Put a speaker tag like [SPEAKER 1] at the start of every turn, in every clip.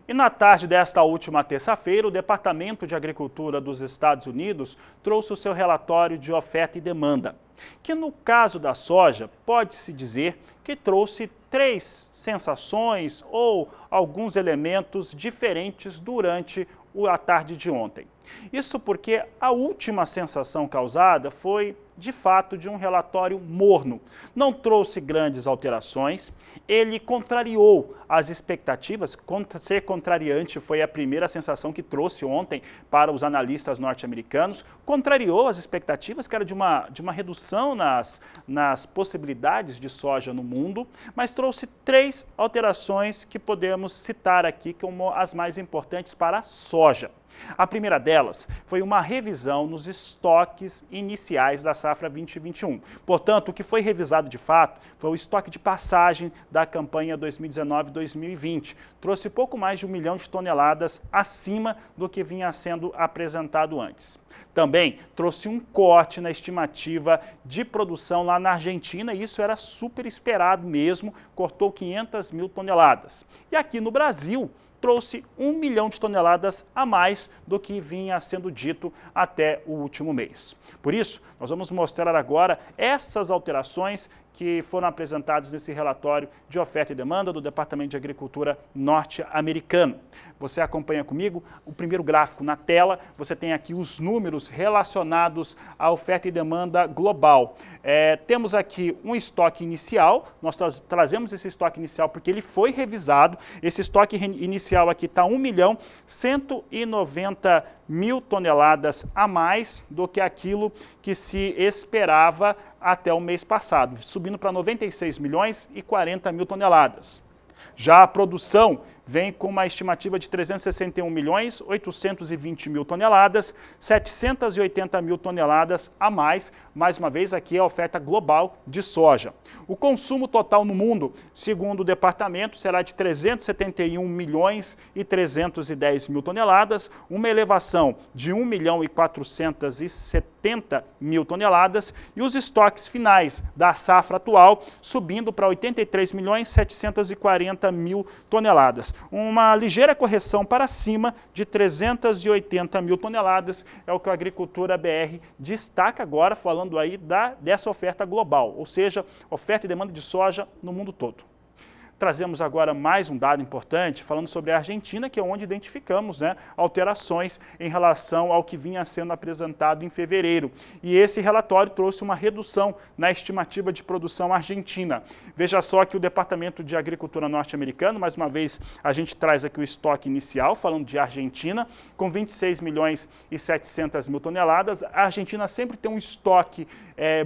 [SPEAKER 1] E na tarde desta última terça-feira, o Departamento de Agricultura dos Estados Unidos trouxe o seu relatório de oferta e demanda, que no caso da soja, pode-se dizer que trouxe três sensações ou alguns elementos diferentes durante a tarde de ontem. Isso porque a última sensação causada foi, de fato, de um relatório morno. Não trouxe grandes alterações, ele contrariou as expectativas, ser contrariante foi a primeira sensação que trouxe ontem para os analistas norte-americanos, contrariou as expectativas, que era de uma redução nas possibilidades de soja no mundo, mas trouxe três alterações que podemos citar aqui como as mais importantes para a soja. A primeira delas foi uma revisão nos estoques iniciais da safra 2021. Portanto, o que foi revisado de fato foi o estoque de passagem da campanha 2019-2020. Trouxe pouco mais de 1 milhão de toneladas acima do que vinha sendo apresentado antes. Também trouxe um corte na estimativa de produção lá na Argentina, e isso era super esperado mesmo, cortou 500 mil toneladas. E aqui no Brasil, trouxe 1 milhão de toneladas a mais do que vinha sendo dito até o último mês. Por isso, nós vamos mostrar agora essas alterações que foram apresentadas nesse relatório de oferta e demanda do Departamento de Agricultura norte-americano. Você acompanha comigo o primeiro gráfico na tela, você tem aqui os números relacionados à oferta e demanda global. Temos aqui um estoque inicial, nós trazemos esse estoque inicial porque ele foi revisado, esse estoque inicial aqui está 1 milhão 190 mil toneladas a mais do que aquilo que se esperava até o mês passado, subindo para 96 milhões e 40 mil toneladas. Já a produção vem com uma estimativa de 361 milhões 820 mil toneladas, 780 mil toneladas a mais uma vez aqui é a oferta global de soja. O consumo total no mundo, segundo o departamento, será de 371 milhões e 310 mil toneladas, uma elevação de 1 milhão e 470 mil toneladas e os estoques finais da safra atual subindo para 83 milhões 740 mil toneladas. Uma ligeira correção para cima de 380 mil toneladas, é o que a Agricultura BR destaca agora, falando aí dessa oferta global, ou seja, oferta e demanda de soja no mundo todo. Trazemos agora mais um dado importante, falando sobre a Argentina, que é onde identificamos alterações em relação ao que vinha sendo apresentado em fevereiro. E esse relatório trouxe uma redução na estimativa de produção argentina. Veja só que o Departamento de Agricultura norte-americano, mais uma vez, a gente traz aqui o estoque inicial, falando de Argentina, com 26 milhões e 700 mil toneladas. A Argentina sempre tem um estoque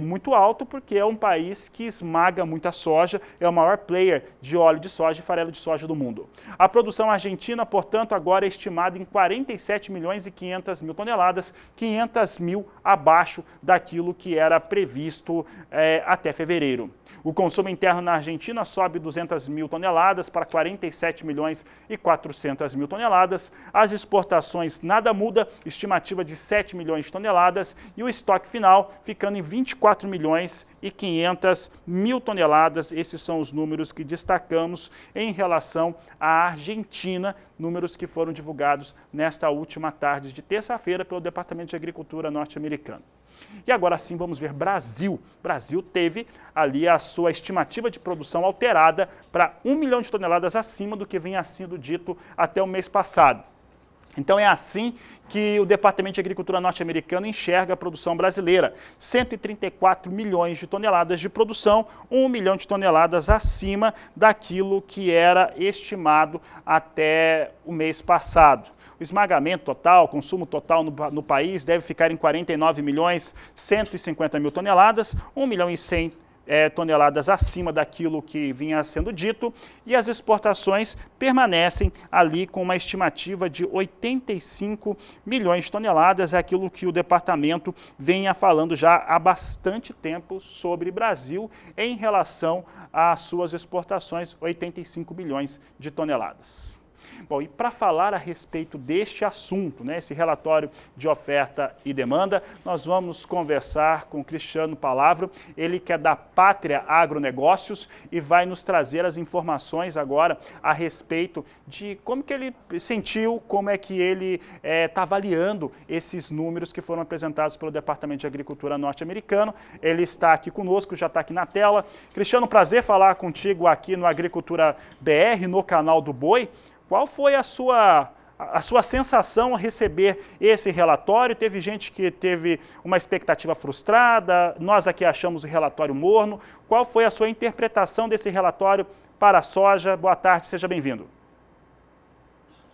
[SPEAKER 1] muito alto, porque é um país que esmaga muita soja, é o maior player de óleo de soja e farelo de soja do mundo. A produção argentina, portanto, agora é estimada em 47 milhões e 500 mil toneladas, 500 mil abaixo daquilo que era previsto até fevereiro. O consumo interno na Argentina sobe 200 mil toneladas para 47 milhões e 400 mil toneladas. As exportações nada muda, estimativa de 7 milhões de toneladas e o estoque final ficando em 24 milhões e 500 mil toneladas. Esses são os números que destacamos em relação à Argentina, números que foram divulgados nesta última tarde de terça-feira pelo Departamento de Agricultura norte-americano. E agora sim vamos ver Brasil. Brasil teve ali a sua estimativa de produção alterada para 1 milhão de toneladas acima do que vinha sendo dito até o mês passado. Então é assim que o Departamento de Agricultura norte-americano enxerga a produção brasileira. 134 milhões de toneladas de produção, 1 milhão de toneladas acima daquilo que era estimado até o mês passado. O esmagamento total, consumo total no país deve ficar em 49 milhões 150 mil toneladas, 1 milhão e 100 toneladas acima daquilo que vinha sendo dito, e as exportações permanecem ali com uma estimativa de 85 milhões de toneladas, é aquilo que o departamento venha falando já há bastante tempo sobre Brasil em relação às suas exportações, 85 milhões de toneladas. Bom, e para falar a respeito deste assunto, né, esse relatório de oferta e demanda, nós vamos conversar com o Cristiano Palavro, ele que é da Pátria Agronegócios e vai nos trazer as informações agora a respeito de como que ele sentiu, como é que ele está avaliando esses números que foram apresentados pelo Departamento de Agricultura norte-americano. Ele está aqui conosco, já está aqui na tela. Cristiano, prazer falar contigo aqui no Agricultura BR, no canal do Boi. Qual foi a sua sensação ao receber esse relatório? Teve gente que teve uma expectativa frustrada, nós aqui achamos o relatório morno. Qual foi a sua interpretação desse relatório para a soja? Boa tarde, seja bem-vindo.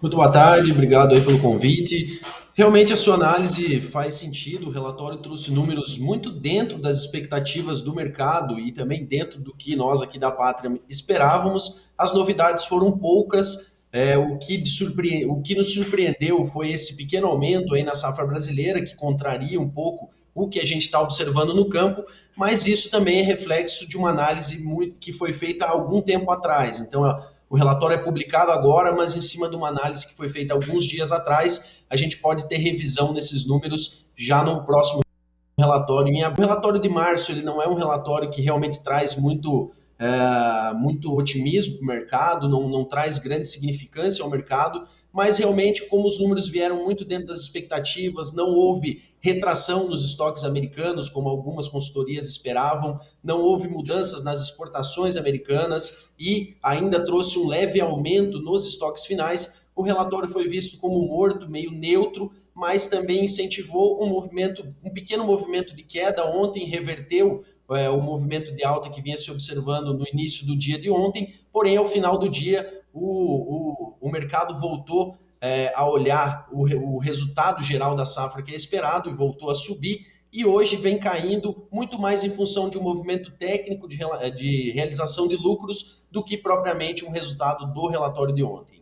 [SPEAKER 2] Muito boa tarde, obrigado aí pelo convite. Realmente a sua análise faz sentido, o relatório trouxe números muito dentro das expectativas do mercado e também dentro do que nós aqui da Pátria esperávamos. As novidades foram poucas. O que nos surpreendeu foi esse pequeno aumento aí na safra brasileira, que contraria um pouco o que a gente está observando no campo, mas isso também é reflexo de uma análise que foi feita há algum tempo atrás. Então, o relatório é publicado agora, mas em cima de uma análise que foi feita alguns dias atrás, a gente pode ter revisão nesses números já no próximo relatório. O relatório de março ele não é um relatório que realmente traz muito otimismo para o mercado, não traz grande significância ao mercado, mas realmente como os números vieram muito dentro das expectativas, não houve retração nos estoques americanos, como algumas consultorias esperavam, não houve mudanças nas exportações americanas e ainda trouxe um leve aumento nos estoques finais. O relatório foi visto como morto, meio neutro, mas também incentivou um pequeno movimento de queda. Ontem reverteu o movimento de alta que vinha se observando no início do dia de ontem, porém, ao final do dia, o mercado voltou a olhar o resultado geral da safra que é esperado e voltou a subir, e hoje vem caindo muito mais em função de um movimento técnico de realização de lucros do que propriamente um resultado do relatório de ontem.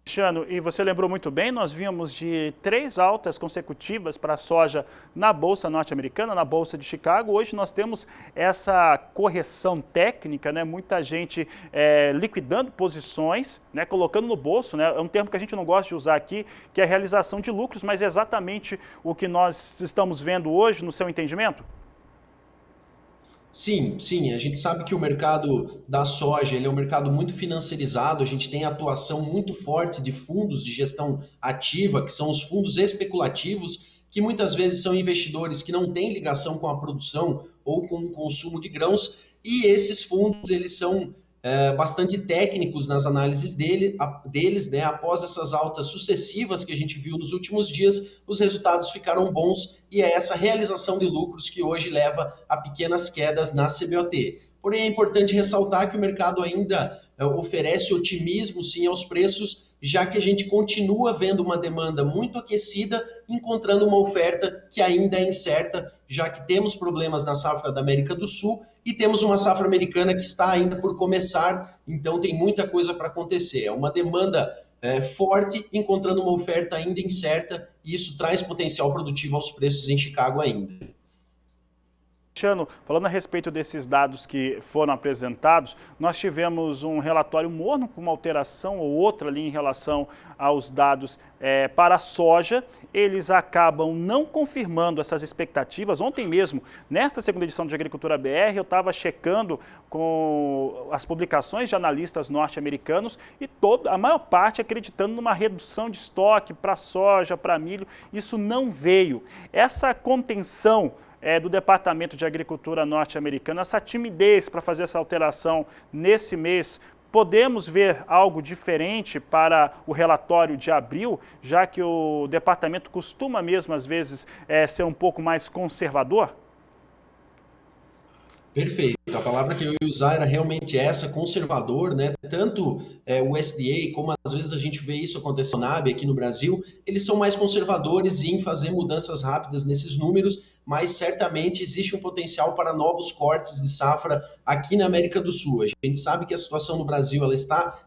[SPEAKER 1] Cristiano, e você lembrou muito bem, nós vimos de 3 altas consecutivas para a soja na Bolsa norte-americana, na Bolsa de Chicago. Hoje nós temos essa correção técnica, né? Muita gente liquidando posições, né? Colocando no bolso, né? É um termo que a gente não gosta de usar aqui, que é a realização de lucros, mas é exatamente o que nós estamos vendo hoje, no seu entendimento?
[SPEAKER 2] Sim, a gente sabe que o mercado da soja ele é um mercado muito financiarizado, a gente tem atuação muito forte de fundos de gestão ativa, que são os fundos especulativos, que muitas vezes são investidores que não têm ligação com a produção ou com o consumo de grãos, e esses fundos eles são bastante técnicos nas análises deles, né? Após essas altas sucessivas que a gente viu nos últimos dias, os resultados ficaram bons e é essa realização de lucros que hoje leva a pequenas quedas na CBOT. Porém, é importante ressaltar que o mercado ainda oferece otimismo, sim, aos preços, já que a gente continua vendo uma demanda muito aquecida, encontrando uma oferta que ainda é incerta, já que temos problemas na safra da América do Sul e temos uma safra americana que está ainda por começar, então tem muita coisa para acontecer. É uma demanda forte, encontrando uma oferta ainda incerta, e isso traz potencial produtivo aos preços em Chicago ainda.
[SPEAKER 1] Cristiano, falando a respeito desses dados que foram apresentados, nós tivemos um relatório morno com uma alteração ou outra ali em relação aos dados para a soja. Eles acabam não confirmando essas expectativas. Ontem mesmo, nesta segunda edição de Agricultura BR, eu estava checando com as publicações de analistas norte-americanos e a maior parte acreditando numa redução de estoque para soja, para milho. Isso não veio. Essa contenção do Departamento de Agricultura norte-americana, essa timidez para fazer essa alteração nesse mês, podemos ver algo diferente para o relatório de abril, já que o departamento costuma mesmo, às vezes, ser um pouco mais conservador?
[SPEAKER 2] Perfeito. A palavra que eu ia usar era realmente essa, conservador, né? Tanto o USDA, como às vezes a gente vê isso acontecer na NAB aqui no Brasil, eles são mais conservadores em fazer mudanças rápidas nesses números, mas certamente existe um potencial para novos cortes de safra aqui na América do Sul. A gente sabe que a situação no Brasil ela está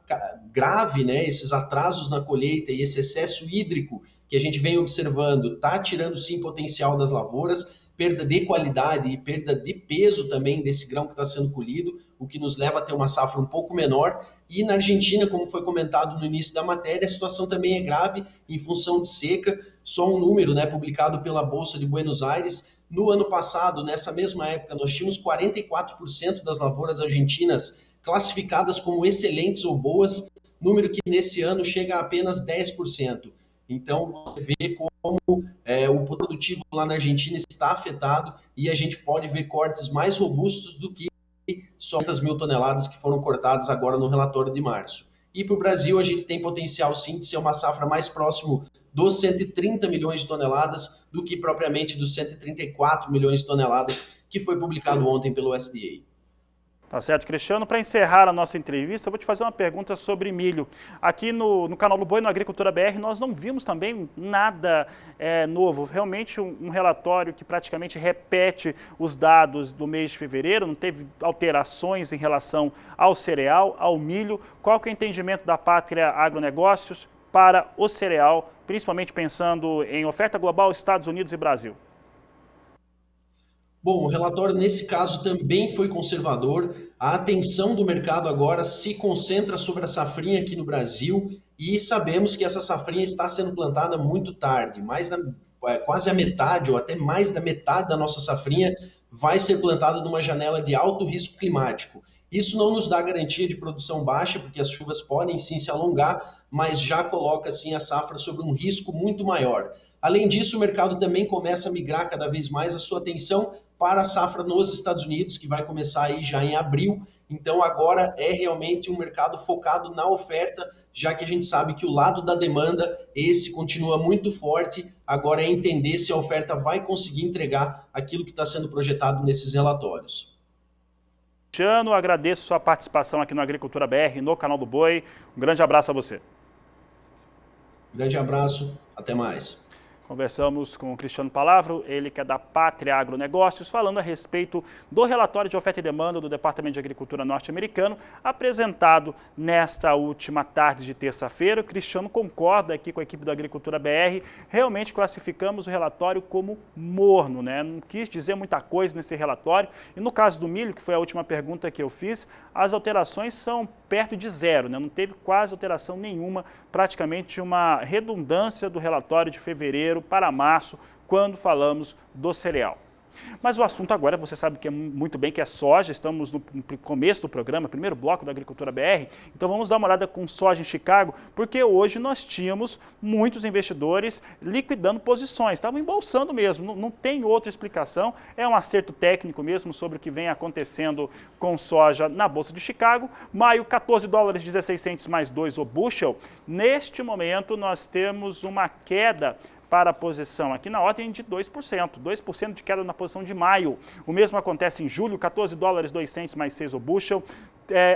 [SPEAKER 2] grave, né? Esses atrasos na colheita e esse excesso hídrico que a gente vem observando está tirando sim potencial das lavouras. perda de qualidade e perda de peso também desse grão que está sendo colhido, o que nos leva a ter uma safra um pouco menor. E na Argentina, como foi comentado no início da matéria, a situação também é grave em função de seca. Só um número, né, publicado pela Bolsa de Buenos Aires, no ano passado, nessa mesma época, nós tínhamos 44% das lavouras argentinas classificadas como excelentes ou boas, número que nesse ano chega a apenas 10%. Então, você vê como o produtivo lá na Argentina está afetado e a gente pode ver cortes mais robustos do que só 500 mil toneladas que foram cortadas agora no relatório de março. E para o Brasil, a gente tem potencial sim de ser uma safra mais próximo dos 130 milhões de toneladas do que propriamente dos 134 milhões de toneladas que foi publicado ontem pelo USDA.
[SPEAKER 1] Tá certo, Cristiano. Para encerrar a nossa entrevista, eu vou te fazer uma pergunta sobre milho. Aqui no canal do Boi, no Agricultura BR, nós não vimos também nada novo. Realmente um relatório que praticamente repete os dados do mês de fevereiro, não teve alterações em relação ao cereal, ao milho. Qual que é o entendimento da Pátria Agronegócios para o cereal, principalmente pensando em oferta global, Estados Unidos e Brasil?
[SPEAKER 2] Bom, o relatório nesse caso também foi conservador. A atenção do mercado agora se concentra sobre a safrinha aqui no Brasil e sabemos que essa safrinha está sendo plantada muito tarde, quase a metade ou até mais da metade da nossa safrinha vai ser plantada numa janela de alto risco climático. Isso não nos dá garantia de produção baixa, porque as chuvas podem sim se alongar, mas já coloca sim a safra sobre um risco muito maior. Além disso, o mercado também começa a migrar cada vez mais a sua atenção para a safra nos Estados Unidos, que vai começar aí já em abril. Então agora é realmente um mercado focado na oferta, já que a gente sabe que o lado da demanda, esse continua muito forte. Agora é entender se a oferta vai conseguir entregar aquilo que está sendo projetado nesses relatórios.
[SPEAKER 1] Cristiano, agradeço sua participação aqui no Agricultura BR, no canal do Boi. Um grande abraço a você.
[SPEAKER 2] Grande abraço, até mais.
[SPEAKER 1] Conversamos com o Cristiano Palavro, ele que é da Pátria Agronegócios, falando a respeito do relatório de oferta e demanda do Departamento de Agricultura norte-americano, apresentado nesta última tarde de terça-feira. O Cristiano concorda aqui com a equipe da Agricultura BR, realmente classificamos o relatório como morno, né? Não quis dizer muita coisa nesse relatório. E no caso do milho, que foi a última pergunta que eu fiz, as alterações são perto de zero, né? Não teve quase alteração nenhuma, praticamente uma redundância do relatório de fevereiro para março, quando falamos do cereal. Mas o assunto agora, você sabe que é muito bem que é soja, estamos no começo do programa, primeiro bloco da Agricultura BR, então vamos dar uma olhada com soja em Chicago, porque hoje nós tínhamos muitos investidores liquidando posições, estavam embolsando mesmo, não tem outra explicação, é um acerto técnico mesmo sobre o que vem acontecendo com soja na Bolsa de Chicago. Maio, 14 dólares 16 centes mais 2 o bushel. Neste momento nós temos uma queda para a posição aqui na ordem de 2%, 2% de queda na posição de maio. O mesmo acontece em julho, 14 dólares 2 centes mais 6 o bushel.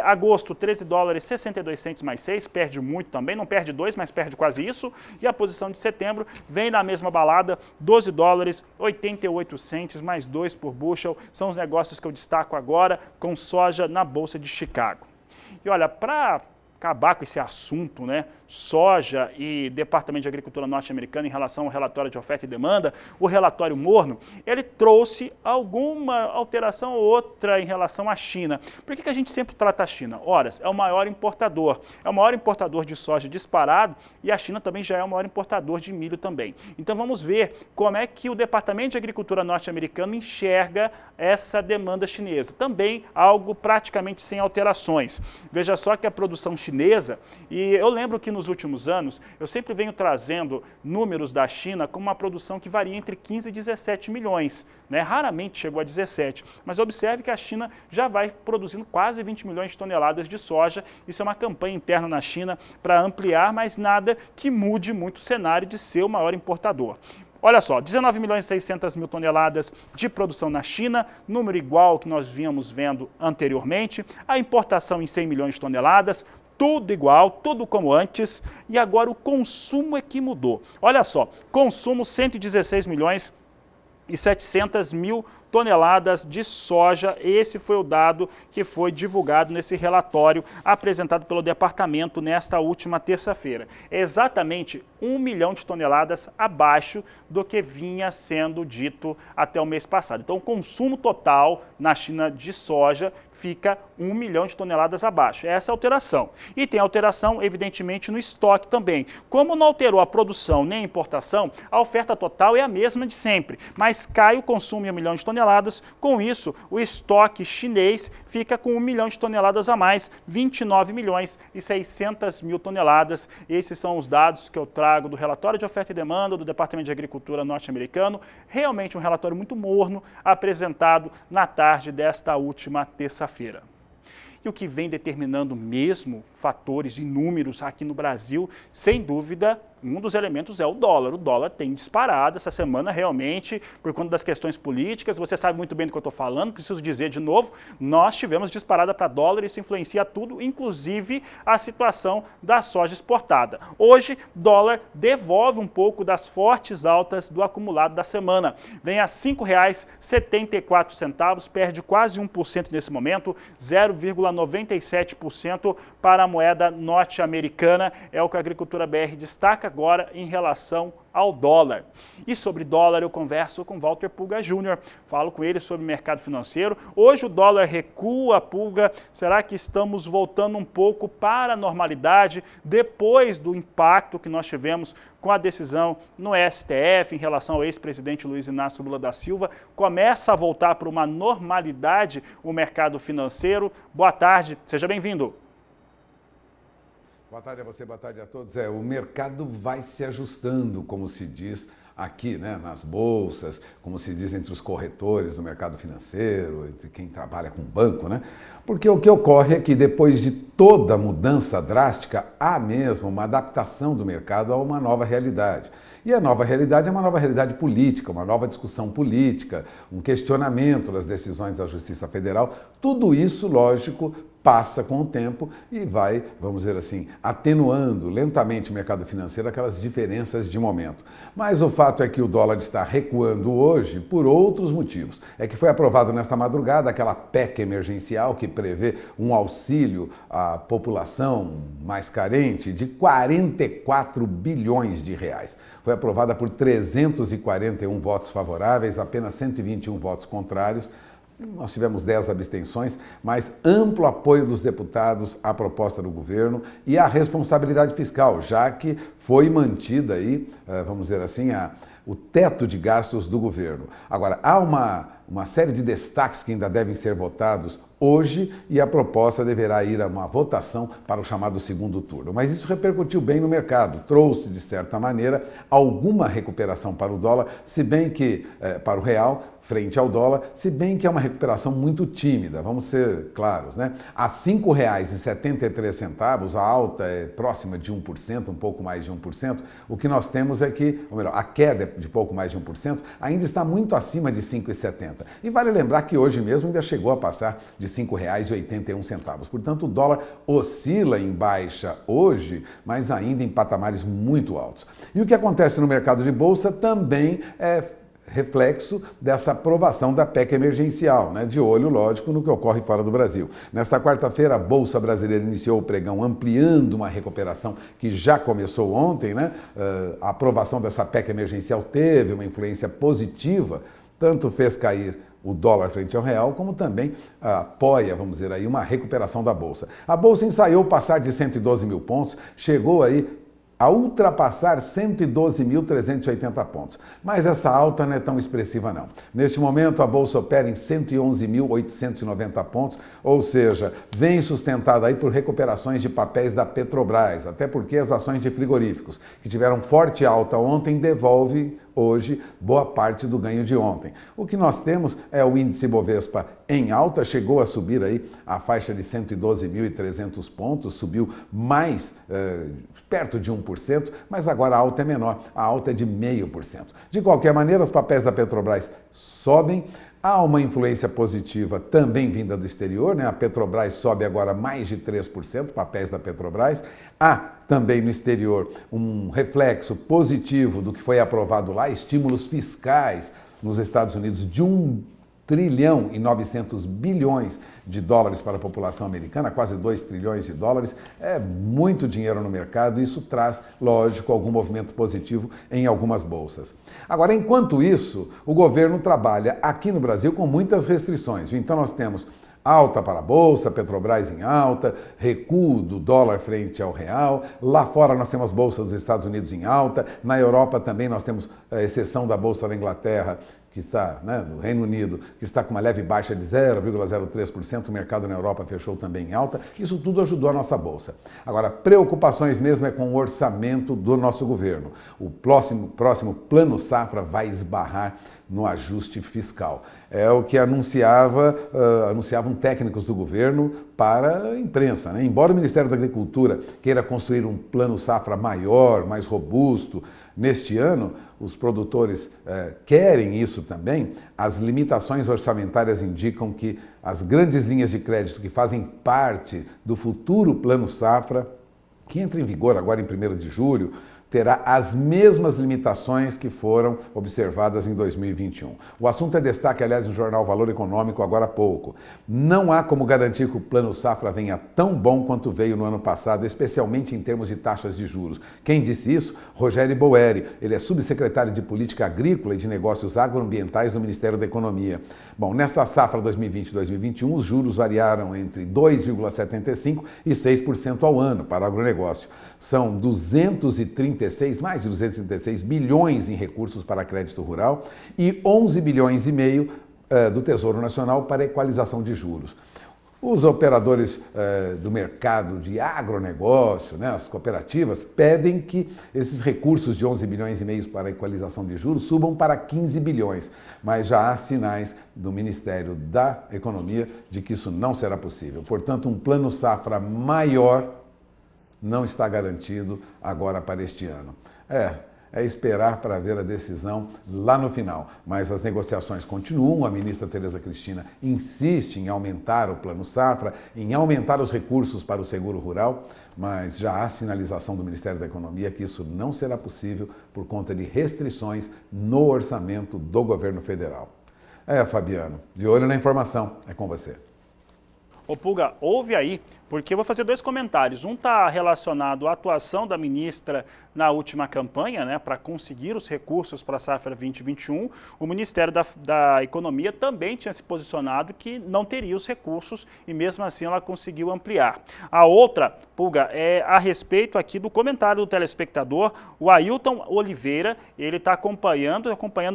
[SPEAKER 1] Agosto, 13 dólares 62 centes mais 6, perde muito também, não perde 2, mas perde quase isso. E a posição de setembro vem na mesma balada, 12 dólares 88 centes mais 2 por bushel. São os negócios que eu destaco agora com soja na Bolsa de Chicago. E olha, para acabar com esse assunto, né, soja e Departamento de Agricultura norte-americano em relação ao relatório de oferta e demanda, o relatório morno, ele trouxe alguma alteração ou outra em relação à China. Por que a gente sempre trata a China? Ora, é o maior importador de soja disparado e a China também já é o maior importador de milho também. Então vamos ver como é que o Departamento de Agricultura norte-americano enxerga essa demanda chinesa. Também algo praticamente sem alterações. Veja só que a produção chinesa, e eu lembro que nos últimos anos eu sempre venho trazendo números da China com uma produção que varia entre 15 e 17 milhões, né? Raramente chegou a 17, mas observe que a China já vai produzindo quase 20 milhões de toneladas de soja. Isso é uma campanha interna na China para ampliar, mas nada que mude muito o cenário de ser o maior importador. Olha só, 19 milhões e 600 mil toneladas de produção na China, número igual ao que nós vínhamos vendo anteriormente. A importação em 100 milhões de toneladas, tudo igual, tudo como antes. E agora o consumo é que mudou. Olha só, consumo 116 milhões e 700 mil toneladas de soja. Esse foi o dado que foi divulgado nesse relatório apresentado pelo departamento nesta última terça-feira. Exatamente 1 milhão de toneladas abaixo do que vinha sendo dito até o mês passado. Então, o consumo total na China de soja fica 1 milhão de toneladas abaixo. Essa é a alteração. E tem alteração, evidentemente, no estoque também. Como não alterou a produção nem a importação, a oferta total é a mesma de sempre, mas cai o consumo em 1 milhão de toneladas. Com isso, o estoque chinês fica com 1 milhão de toneladas a mais, 29 milhões e 600 mil toneladas. Esses são os dados que eu trago do relatório de oferta e demanda do Departamento de Agricultura norte-americano. Realmente um relatório muito morno, apresentado na tarde desta última terça-feira. E o que vem determinando mesmo fatores e números aqui no Brasil, sem dúvida, um dos elementos é o dólar. O dólar tem disparado essa semana realmente por conta das questões políticas. Você sabe muito bem do que eu estou falando, preciso dizer de novo, nós tivemos disparada para dólar, isso influencia tudo, inclusive a situação da soja exportada. Hoje, dólar devolve um pouco das fortes altas do acumulado da semana. Vem a R$ 5,74, perde quase 1% nesse momento, 0,97% para a moeda norte-americana. É o que a Agricultura BR destaca agora em relação ao dólar. E sobre dólar eu converso com Walter Pulga Júnior, falo com ele sobre o mercado financeiro. Hoje o dólar recua, Pulga, será que estamos voltando um pouco para a normalidade depois do impacto que nós tivemos com a decisão no STF em relação ao ex-presidente Luiz Inácio Lula da Silva? Começa a voltar para uma normalidade o mercado financeiro. Boa tarde, seja bem-vindo.
[SPEAKER 3] Boa tarde a você, boa tarde a todos. O mercado vai se ajustando, como se diz aqui, né, nas bolsas, como se diz entre os corretores do mercado financeiro, entre quem trabalha com banco, né? Porque o que ocorre é que depois de toda mudança drástica, há mesmo uma adaptação do mercado a uma nova realidade. E a nova realidade é uma nova realidade política, uma nova discussão política, um questionamento das decisões da Justiça Federal. Tudo isso, lógico, passa com o tempo e vai, vamos dizer assim, atenuando lentamente o mercado financeiro, aquelas diferenças de momento. Mas o fato é que o dólar está recuando hoje por outros motivos. É que foi aprovado nesta madrugada aquela PEC emergencial que prevê um auxílio à população mais carente de 44 bilhões de reais. Foi aprovada por 341 votos favoráveis, apenas 121 votos contrários. Nós tivemos 10 abstenções, mas amplo apoio dos deputados à proposta do governo e à responsabilidade fiscal, já que foi mantida aí, vamos dizer assim, o teto de gastos do governo. Agora, há uma série de destaques que ainda devem ser votados hoje e a proposta deverá ir a uma votação para o chamado segundo turno. Mas isso repercutiu bem no mercado, trouxe, de certa maneira, alguma recuperação para o dólar, se bem que, para o real, frente ao dólar, se bem que é uma recuperação muito tímida, vamos ser claros, né? A R$ 5,73, a alta é próxima de 1%, um pouco mais de 1%, o que nós temos é que, ou melhor, a queda de pouco mais de 1% ainda está muito acima de R$ 5,70. E vale lembrar que hoje mesmo ainda chegou a passar de R$ 5,81. Portanto, o dólar oscila em baixa hoje, mas ainda em patamares muito altos. E o que acontece no mercado de bolsa também é reflexo dessa aprovação da PEC emergencial, né? De olho, lógico, no que ocorre fora do Brasil. Nesta quarta-feira, a Bolsa Brasileira iniciou o pregão ampliando uma recuperação que já começou ontem, né? A aprovação dessa PEC emergencial teve uma influência positiva, tanto fez cair o dólar frente ao real, como também apoia, vamos dizer aí, uma recuperação da Bolsa. A Bolsa ensaiou passar de 112 mil pontos, chegou aí a ultrapassar 112.380 pontos. Mas essa alta não é tão expressiva não. Neste momento a Bolsa opera em 111.890 pontos, ou seja, vem sustentada aí por recuperações de papéis da Petrobras, até porque as ações de frigoríficos, que tiveram forte alta ontem, devolve hoje boa parte do ganho de ontem. O que nós temos é o índice Bovespa em alta, chegou a subir aí a faixa de 112.300 pontos, subiu mais perto de 1%, mas agora a alta é menor, a alta é de 0,5%. De qualquer maneira, os papéis da Petrobras sobem. Há uma influência positiva também vinda do exterior, né? A Petrobras sobe agora mais de 3%, papéis da Petrobras. Há também no exterior um reflexo positivo do que foi aprovado lá, estímulos fiscais nos Estados Unidos de 1,5 trilhão e 900 bilhões de dólares para a população americana, quase 2 trilhões de dólares, é muito dinheiro no mercado e isso traz, lógico, algum movimento positivo em algumas bolsas. Agora, enquanto isso, o governo trabalha aqui no Brasil com muitas restrições. Então nós temos alta para a Bolsa, Petrobras em alta, recuo do dólar frente ao real. Lá fora nós temos bolsas dos Estados Unidos em alta. Na Europa também nós temos a exceção da Bolsa da Inglaterra, que está, do Reino Unido, que está com uma leve baixa de 0,03%, o mercado na Europa fechou também em alta. Isso tudo ajudou a nossa Bolsa. Agora, preocupações mesmo é com o orçamento do nosso governo. O próximo Plano Safra vai esbarrar no ajuste fiscal. É o que anunciavam técnicos do governo para a imprensa, né? Embora o Ministério da Agricultura queira construir um Plano Safra maior, mais robusto, neste ano, os produtores querem isso também. As limitações orçamentárias indicam que as grandes linhas de crédito que fazem parte do futuro Plano Safra, que entra em vigor agora em 1º de julho, terá as mesmas limitações que foram observadas em 2021. O assunto é destaque, aliás, no jornal Valor Econômico agora há pouco. Não há como garantir que o Plano Safra venha tão bom quanto veio no ano passado, especialmente em termos de taxas de juros. Quem disse isso? Rogério Boeri. Ele é subsecretário de Política Agrícola e de Negócios Agroambientais do Ministério da Economia. Bom, nesta safra 2020-2021, os juros variaram entre 2,75% e 6% ao ano para o agronegócio. São mais de 236 bilhões em recursos para crédito rural e 11 bilhões e meio do Tesouro Nacional para equalização de juros. Os operadores do mercado de agronegócio, as cooperativas, pedem que esses recursos de 11 bilhões e meio para equalização de juros subam para 15 bilhões, mas já há sinais do Ministério da Economia de que isso não será possível. Portanto, um plano safra maior não está garantido agora para este ano. É esperar para ver a decisão lá no final. Mas as negociações continuam, a ministra Tereza Cristina insiste em aumentar o Plano Safra, em aumentar os recursos para o seguro rural, mas já há sinalização do Ministério da Economia que isso não será possível por conta de restrições no orçamento do governo federal. Fabiano, de olho na informação, é com você.
[SPEAKER 1] Ô Pulga, ouve aí, porque eu vou fazer 2 comentários. Um está relacionado à atuação da ministra na última campanha, para conseguir os recursos para a safra 2021. O Ministério da Economia também tinha se posicionado que não teria os recursos e mesmo assim ela conseguiu ampliar. A outra, Pulga, é a respeito aqui do comentário do telespectador, o Ailton Oliveira, ele está acompanhando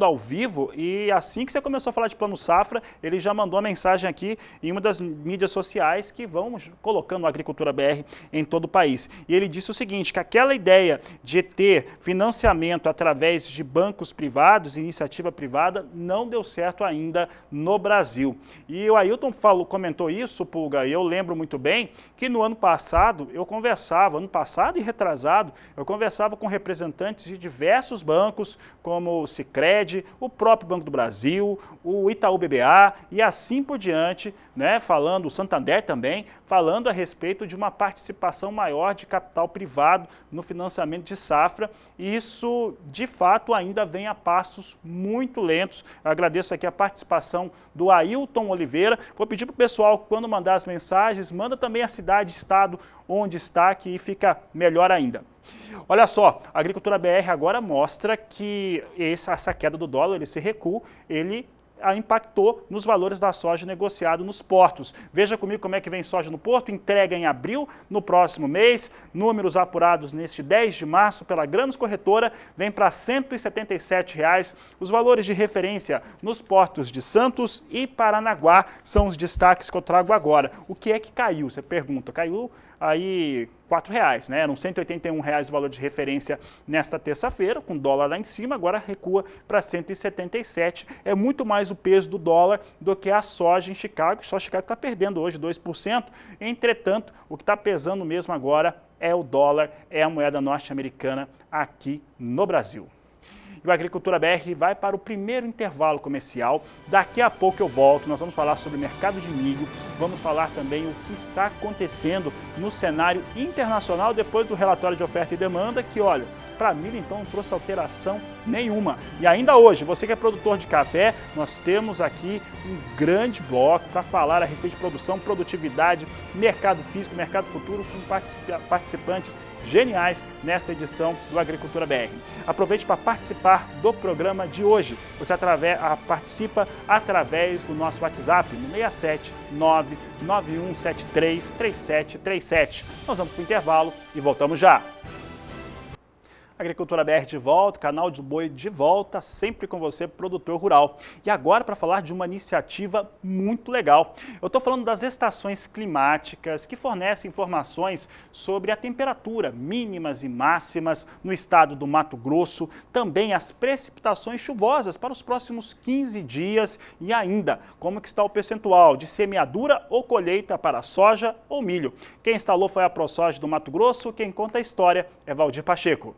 [SPEAKER 1] ao vivo e assim que você começou a falar de Plano Safra, ele já mandou uma mensagem aqui em uma das mídias sociais que vão colocando a Agricultura BR em todo o país. E ele disse o seguinte, que aquela ideia de ter financiamento através de bancos privados, iniciativa privada, não deu certo ainda no Brasil. E o Ailton comentou isso, Pulga, e eu lembro muito bem que no ano passado ano passado e retrasado, eu conversava com representantes de diversos bancos, como o Sicredi, o próprio Banco do Brasil, o Itaú BBA e assim por diante, falando, o Santander também, falando a respeito de uma participação maior de capital privado no financiamento de safra. Isso, de fato, ainda vem a passos muito lentos. Eu agradeço aqui a participação do Ailton Oliveira. Vou pedir para o pessoal, quando mandar as mensagens, manda também a cidade, estado onde está, que fica melhor ainda. Olha só, a Agricultura BR agora mostra que essa queda do dólar, esse recuo, ele impactou nos valores da soja negociado nos portos. Veja comigo como é que vem soja no porto, entrega em abril, no próximo mês, números apurados neste 10 de março pela Grãos Corretora, vem para R$ 177,00. Os valores de referência nos portos de Santos e Paranaguá são os destaques que eu trago agora. O que é que caiu? Você pergunta, caiu aí R$4, Eram R$ 181,00 o valor de referência nesta terça-feira, com dólar lá em cima, agora recua para 177. É muito mais o peso do dólar do que a soja em Chicago. Só Chicago está perdendo hoje 2%. Entretanto, o que está pesando mesmo agora é o dólar, é a moeda norte-americana aqui no Brasil. E o Agricultura BR vai para o primeiro intervalo comercial. Daqui a pouco eu volto, nós vamos falar sobre o mercado de milho, vamos falar também o que está acontecendo no cenário internacional depois do relatório de oferta e demanda, que, olha, para milho então trouxe alteração nenhuma. E ainda hoje, você que é produtor de café, nós temos aqui um grande bloco para falar a respeito de produção, produtividade, mercado físico, mercado futuro, com participantes geniais nesta edição do Agricultura BR. Aproveite para participar do programa de hoje. Você participa através do nosso WhatsApp no 67 99173 3737. Nós vamos para o intervalo e voltamos já. Agricultura BR de volta, canal de boi de volta, sempre com você, produtor rural. E agora para falar de uma iniciativa muito legal. Eu estou falando das estações climáticas que fornecem informações sobre a temperatura mínimas e máximas no estado do Mato Grosso, também as precipitações chuvosas para os próximos 15 dias e ainda como que está o percentual de semeadura ou colheita para soja ou milho. Quem instalou foi a ProSoja do Mato Grosso, quem conta a história é Valdir Pacheco.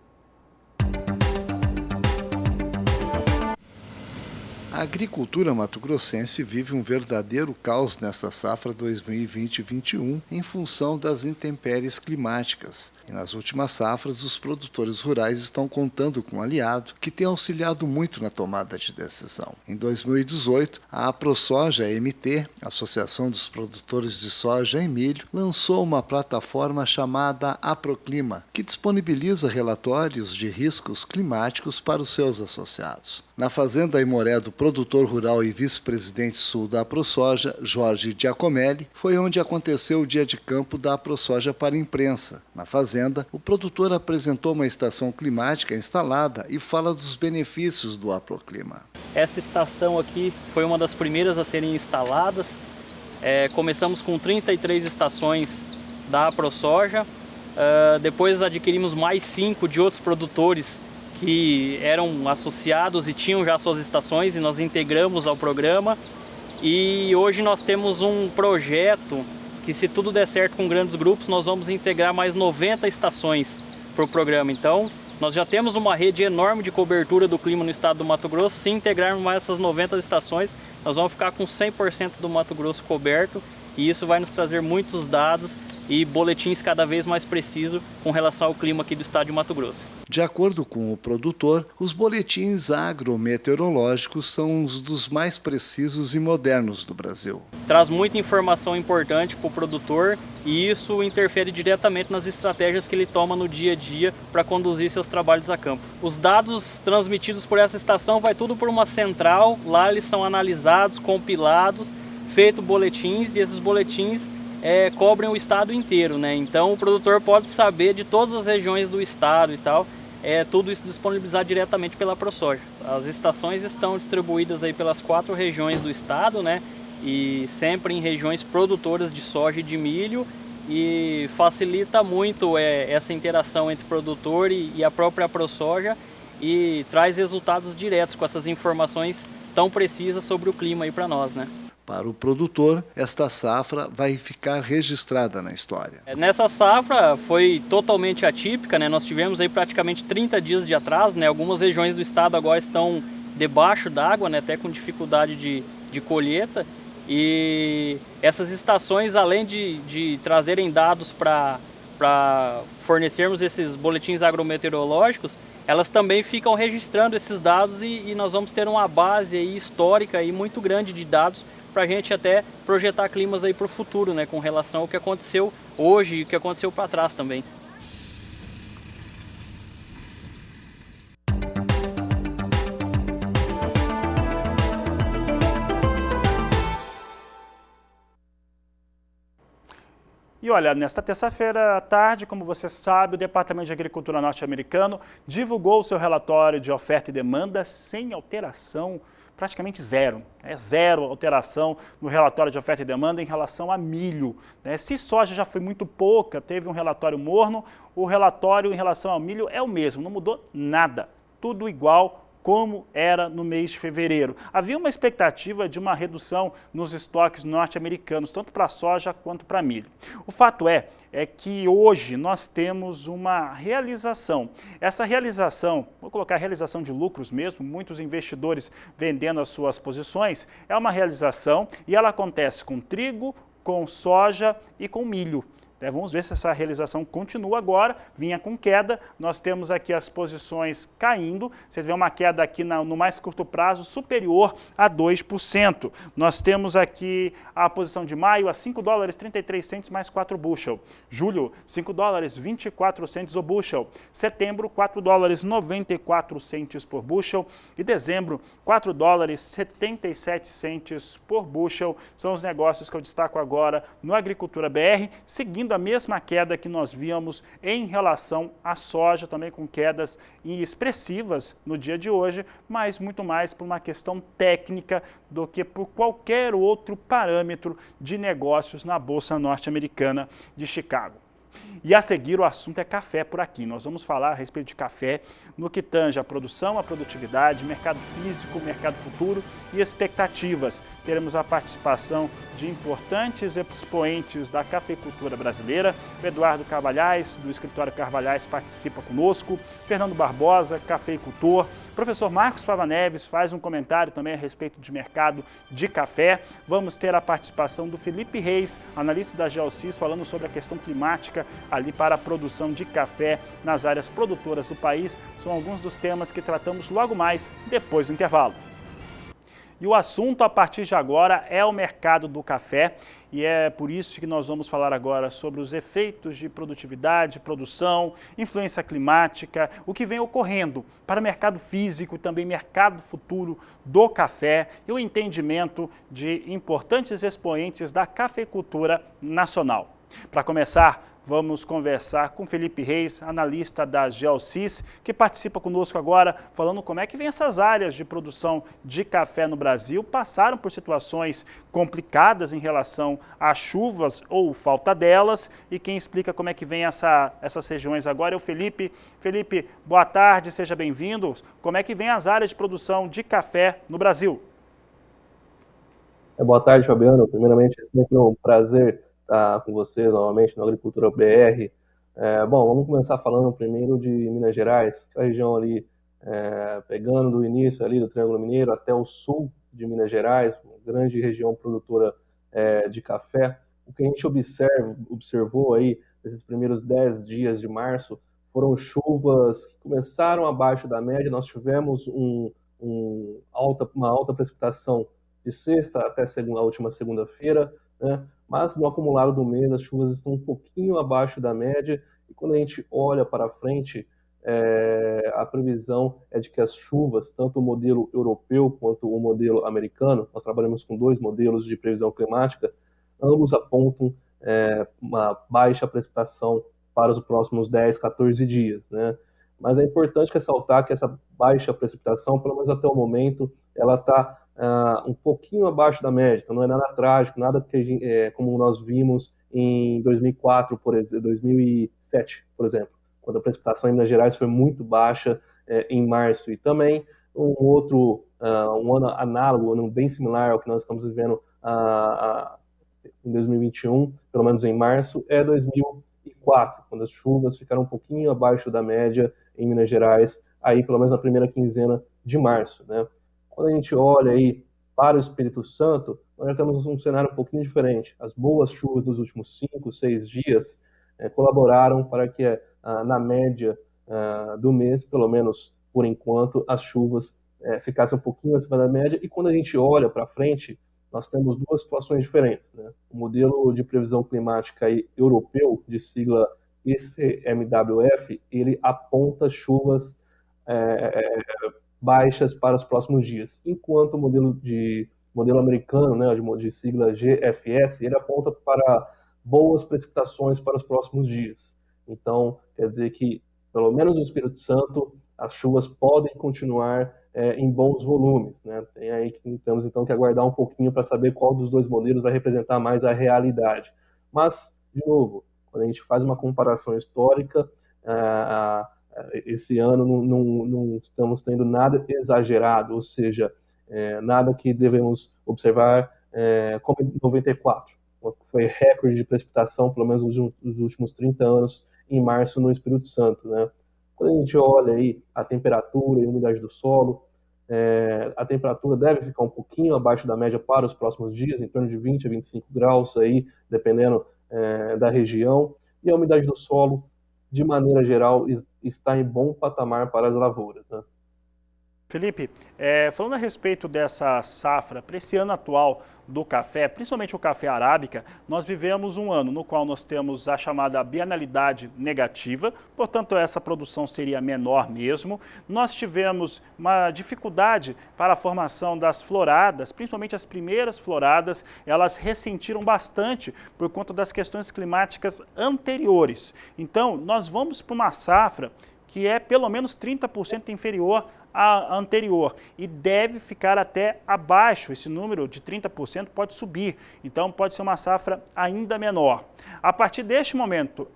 [SPEAKER 4] A agricultura mato-grossense vive um verdadeiro caos nesta safra 2020-21 em função das intempéries climáticas. E nas últimas safras, os produtores rurais estão contando com um aliado que tem auxiliado muito na tomada de decisão. Em 2018, a ProSoja MT, Associação dos Produtores de Soja e Milho, lançou uma plataforma chamada AproClima, que disponibiliza relatórios de riscos climáticos para os seus associados. Na fazenda Aimoré do produtor rural e vice-presidente sul da ProSoja, Jorge Giacomelli, foi onde aconteceu o dia de campo da ProSoja para a imprensa. Na fazenda, o produtor apresentou uma estação climática instalada e fala dos benefícios do AproClima.
[SPEAKER 5] Essa estação aqui foi uma das primeiras a serem instaladas. Começamos com 33 estações da ProSoja, depois adquirimos mais 5 de outros produtores que eram associados e tinham já suas estações e nós integramos ao programa. E hoje nós temos um projeto que, se tudo der certo com grandes grupos, nós vamos integrar mais 90 estações para o programa. Então, nós já temos uma rede enorme de cobertura do clima no estado do Mato Grosso. Se integrarmos mais essas 90 estações, nós vamos ficar com 100% do Mato Grosso coberto, e isso vai nos trazer muitos dados e boletins cada vez mais precisos com relação ao clima aqui do estado de Mato Grosso.
[SPEAKER 4] De acordo com o produtor, os boletins agrometeorológicos são os dos mais precisos e modernos do Brasil.
[SPEAKER 5] Traz muita informação importante para o produtor e isso interfere diretamente nas estratégias que ele toma no dia a dia para conduzir seus trabalhos a campo. Os dados transmitidos por essa estação vai tudo por uma central, lá eles são analisados, compilados, feitos boletins, e esses boletins cobrem o estado inteiro, né? Então o produtor pode saber de todas as regiões do estado e tal. Tudo isso disponibilizado diretamente pela ProSoja. As estações estão distribuídas aí pelas 4 regiões do estado, né? E sempre em regiões produtoras de soja e de milho, e facilita muito essa interação entre o produtor e a própria ProSoja, e traz resultados diretos com essas informações tão precisas sobre o clima aí para nós, né?
[SPEAKER 4] Para o produtor, esta safra vai ficar registrada na história.
[SPEAKER 5] Nessa safra foi totalmente atípica, né? Nós tivemos aí praticamente 30 dias de atraso, né? Algumas regiões do estado agora estão debaixo d'água, né? Até com dificuldade de colheita. E essas estações, além de trazerem dados para fornecermos esses boletins agrometeorológicos, elas também ficam registrando esses dados, e nós vamos ter uma base aí histórica aí muito grande de dados para a gente até projetar climas aí para o futuro, né, com relação ao que aconteceu hoje e o que aconteceu para trás também.
[SPEAKER 1] E olha, nesta terça-feira à tarde, como você sabe, o Departamento de Agricultura norte-americano divulgou o seu relatório de oferta e demanda sem alteração, praticamente zero. Zero alteração no relatório de oferta e demanda em relação a milho. Se soja já foi muito pouca, teve um relatório morno, o relatório em relação ao milho é o mesmo, não mudou nada. Tudo igual como era no mês de fevereiro. Havia uma expectativa de uma redução nos estoques norte-americanos, tanto para soja quanto para milho. O fato é que hoje nós temos uma realização. Essa realização, vou colocar realização de lucros mesmo, muitos investidores vendendo as suas posições, é uma realização, e ela acontece com trigo, com soja e com milho. Vamos ver se essa realização continua agora. Vinha com queda, nós temos aqui as posições caindo. Você vê uma queda aqui no mais curto prazo superior a 2%. Nós temos aqui a posição de maio a 5 dólares 33 centes mais 4 bushel. Julho, 5 dólares 24 centes o bushel. Setembro, 4 dólares 94 centes por bushel. E dezembro, 4 dólares 77 centes por bushel. São os negócios que eu destaco agora no Agricultura BR, seguindo a mesma queda que nós víamos em relação à soja, também com quedas expressivas no dia de hoje, mas muito mais por uma questão técnica do que por qualquer outro parâmetro de negócios na Bolsa Norte-Americana de Chicago. E a seguir o assunto é café por aqui. Nós vamos falar a respeito de café no que tange a produção, a produtividade, mercado físico, mercado futuro e expectativas. Teremos a participação de importantes expoentes da cafeicultura brasileira. O Eduardo Carvalhais, do escritório Carvalhais, participa conosco. Fernando Barbosa, cafeicultor. Professor Marcos Pava Neves faz um comentário também a respeito de mercado de café. Vamos ter a participação do Felipe Reis, analista da Geocis, falando sobre a questão climática ali para a produção de café nas áreas produtoras do país. São alguns dos temas que tratamos logo mais depois do intervalo. E o assunto a partir de agora é o mercado do café e é por isso que nós vamos falar agora sobre os efeitos de produtividade, produção, influência climática, o que vem ocorrendo para o mercado físico e também mercado futuro do café e o entendimento de importantes expoentes da cafeicultura nacional. Para começar, vamos conversar com Felipe Reis, analista da Geocis, que participa conosco agora, falando como é que vem essas áreas de produção de café no Brasil, passaram por situações complicadas em relação às chuvas ou falta delas, e quem explica como é que vem essas regiões agora é o Felipe. Felipe, boa tarde, seja bem-vindo. Como é que vem as áreas de produção de café no Brasil?
[SPEAKER 6] Boa tarde, Fabiano. Primeiramente, é sempre um prazer estar com vocês novamente no Agricultura BR. Bom, vamos começar falando primeiro de Minas Gerais, que é a região ali, pegando do início ali do Triângulo Mineiro até o sul de Minas Gerais, uma grande região produtora de café. O que a gente observou aí nesses primeiros 10 dias de março foram chuvas que começaram abaixo da média. Nós tivemos uma alta precipitação de sexta até a última segunda-feira, né? Mas no acumulado do mês as chuvas estão um pouquinho abaixo da média e quando a gente olha para frente, a previsão é de que as chuvas, tanto o modelo europeu quanto o modelo americano, nós trabalhamos com 2 modelos de previsão climática, ambos apontam uma baixa precipitação para os próximos 10, 14 dias, né? Mas é importante ressaltar que essa baixa precipitação, pelo menos até o momento, ela está um pouquinho abaixo da média, então não é nada trágico, nada que como nós vimos em 2004, por exemplo, 2007, por exemplo, quando a precipitação em Minas Gerais foi muito baixa em março, e também um ano análogo, um ano bem similar ao que nós estamos vivendo em 2021, pelo menos em março, é 2004, quando as chuvas ficaram um pouquinho abaixo da média em Minas Gerais, aí pelo menos na primeira quinzena de março, né? Quando a gente olha aí para o Espírito Santo, nós já temos um cenário um pouquinho diferente. As boas chuvas dos últimos 5, 6 dias colaboraram para que, na média do mês, pelo menos por enquanto, as chuvas ficassem um pouquinho acima da média. E quando a gente olha para frente, nós temos 2 situações diferentes, né? O modelo de previsão climática europeu, de sigla ECMWF, ele aponta chuvas baixas para os próximos dias, enquanto o modelo americano, né, de sigla GFS, ele aponta para boas precipitações para os próximos dias. Então, quer dizer que, pelo menos no Espírito Santo, as chuvas podem continuar em bons volumes, né? Tem aí que temos então que aguardar um pouquinho para saber qual dos 2 modelos vai representar mais a realidade. Mas, de novo, quando a gente faz uma comparação histórica, esse ano não estamos tendo nada exagerado, ou seja, nada que devemos observar como em 94, foi recorde de precipitação, pelo menos nos últimos 30 anos, em março no Espírito Santo, né? Quando a gente olha aí a temperatura e a umidade do solo, a temperatura deve ficar um pouquinho abaixo da média para os próximos dias, em torno de 20 a 25 graus, aí, dependendo da região, e a umidade do solo, de maneira geral, está em bom patamar para as lavouras, né?
[SPEAKER 1] Felipe, falando a respeito dessa safra, para esse ano atual do café, principalmente o café arábica, nós vivemos um ano no qual nós temos a chamada bienalidade negativa, portanto essa produção seria menor mesmo. Nós tivemos uma dificuldade para a formação das floradas, principalmente as primeiras floradas, elas ressentiram bastante por conta das questões climáticas anteriores. Então, nós vamos para uma safra que é pelo menos 30% inferior à anterior e deve ficar até abaixo. Esse número de 30% pode subir, então pode ser uma safra ainda menor. A partir deste momento,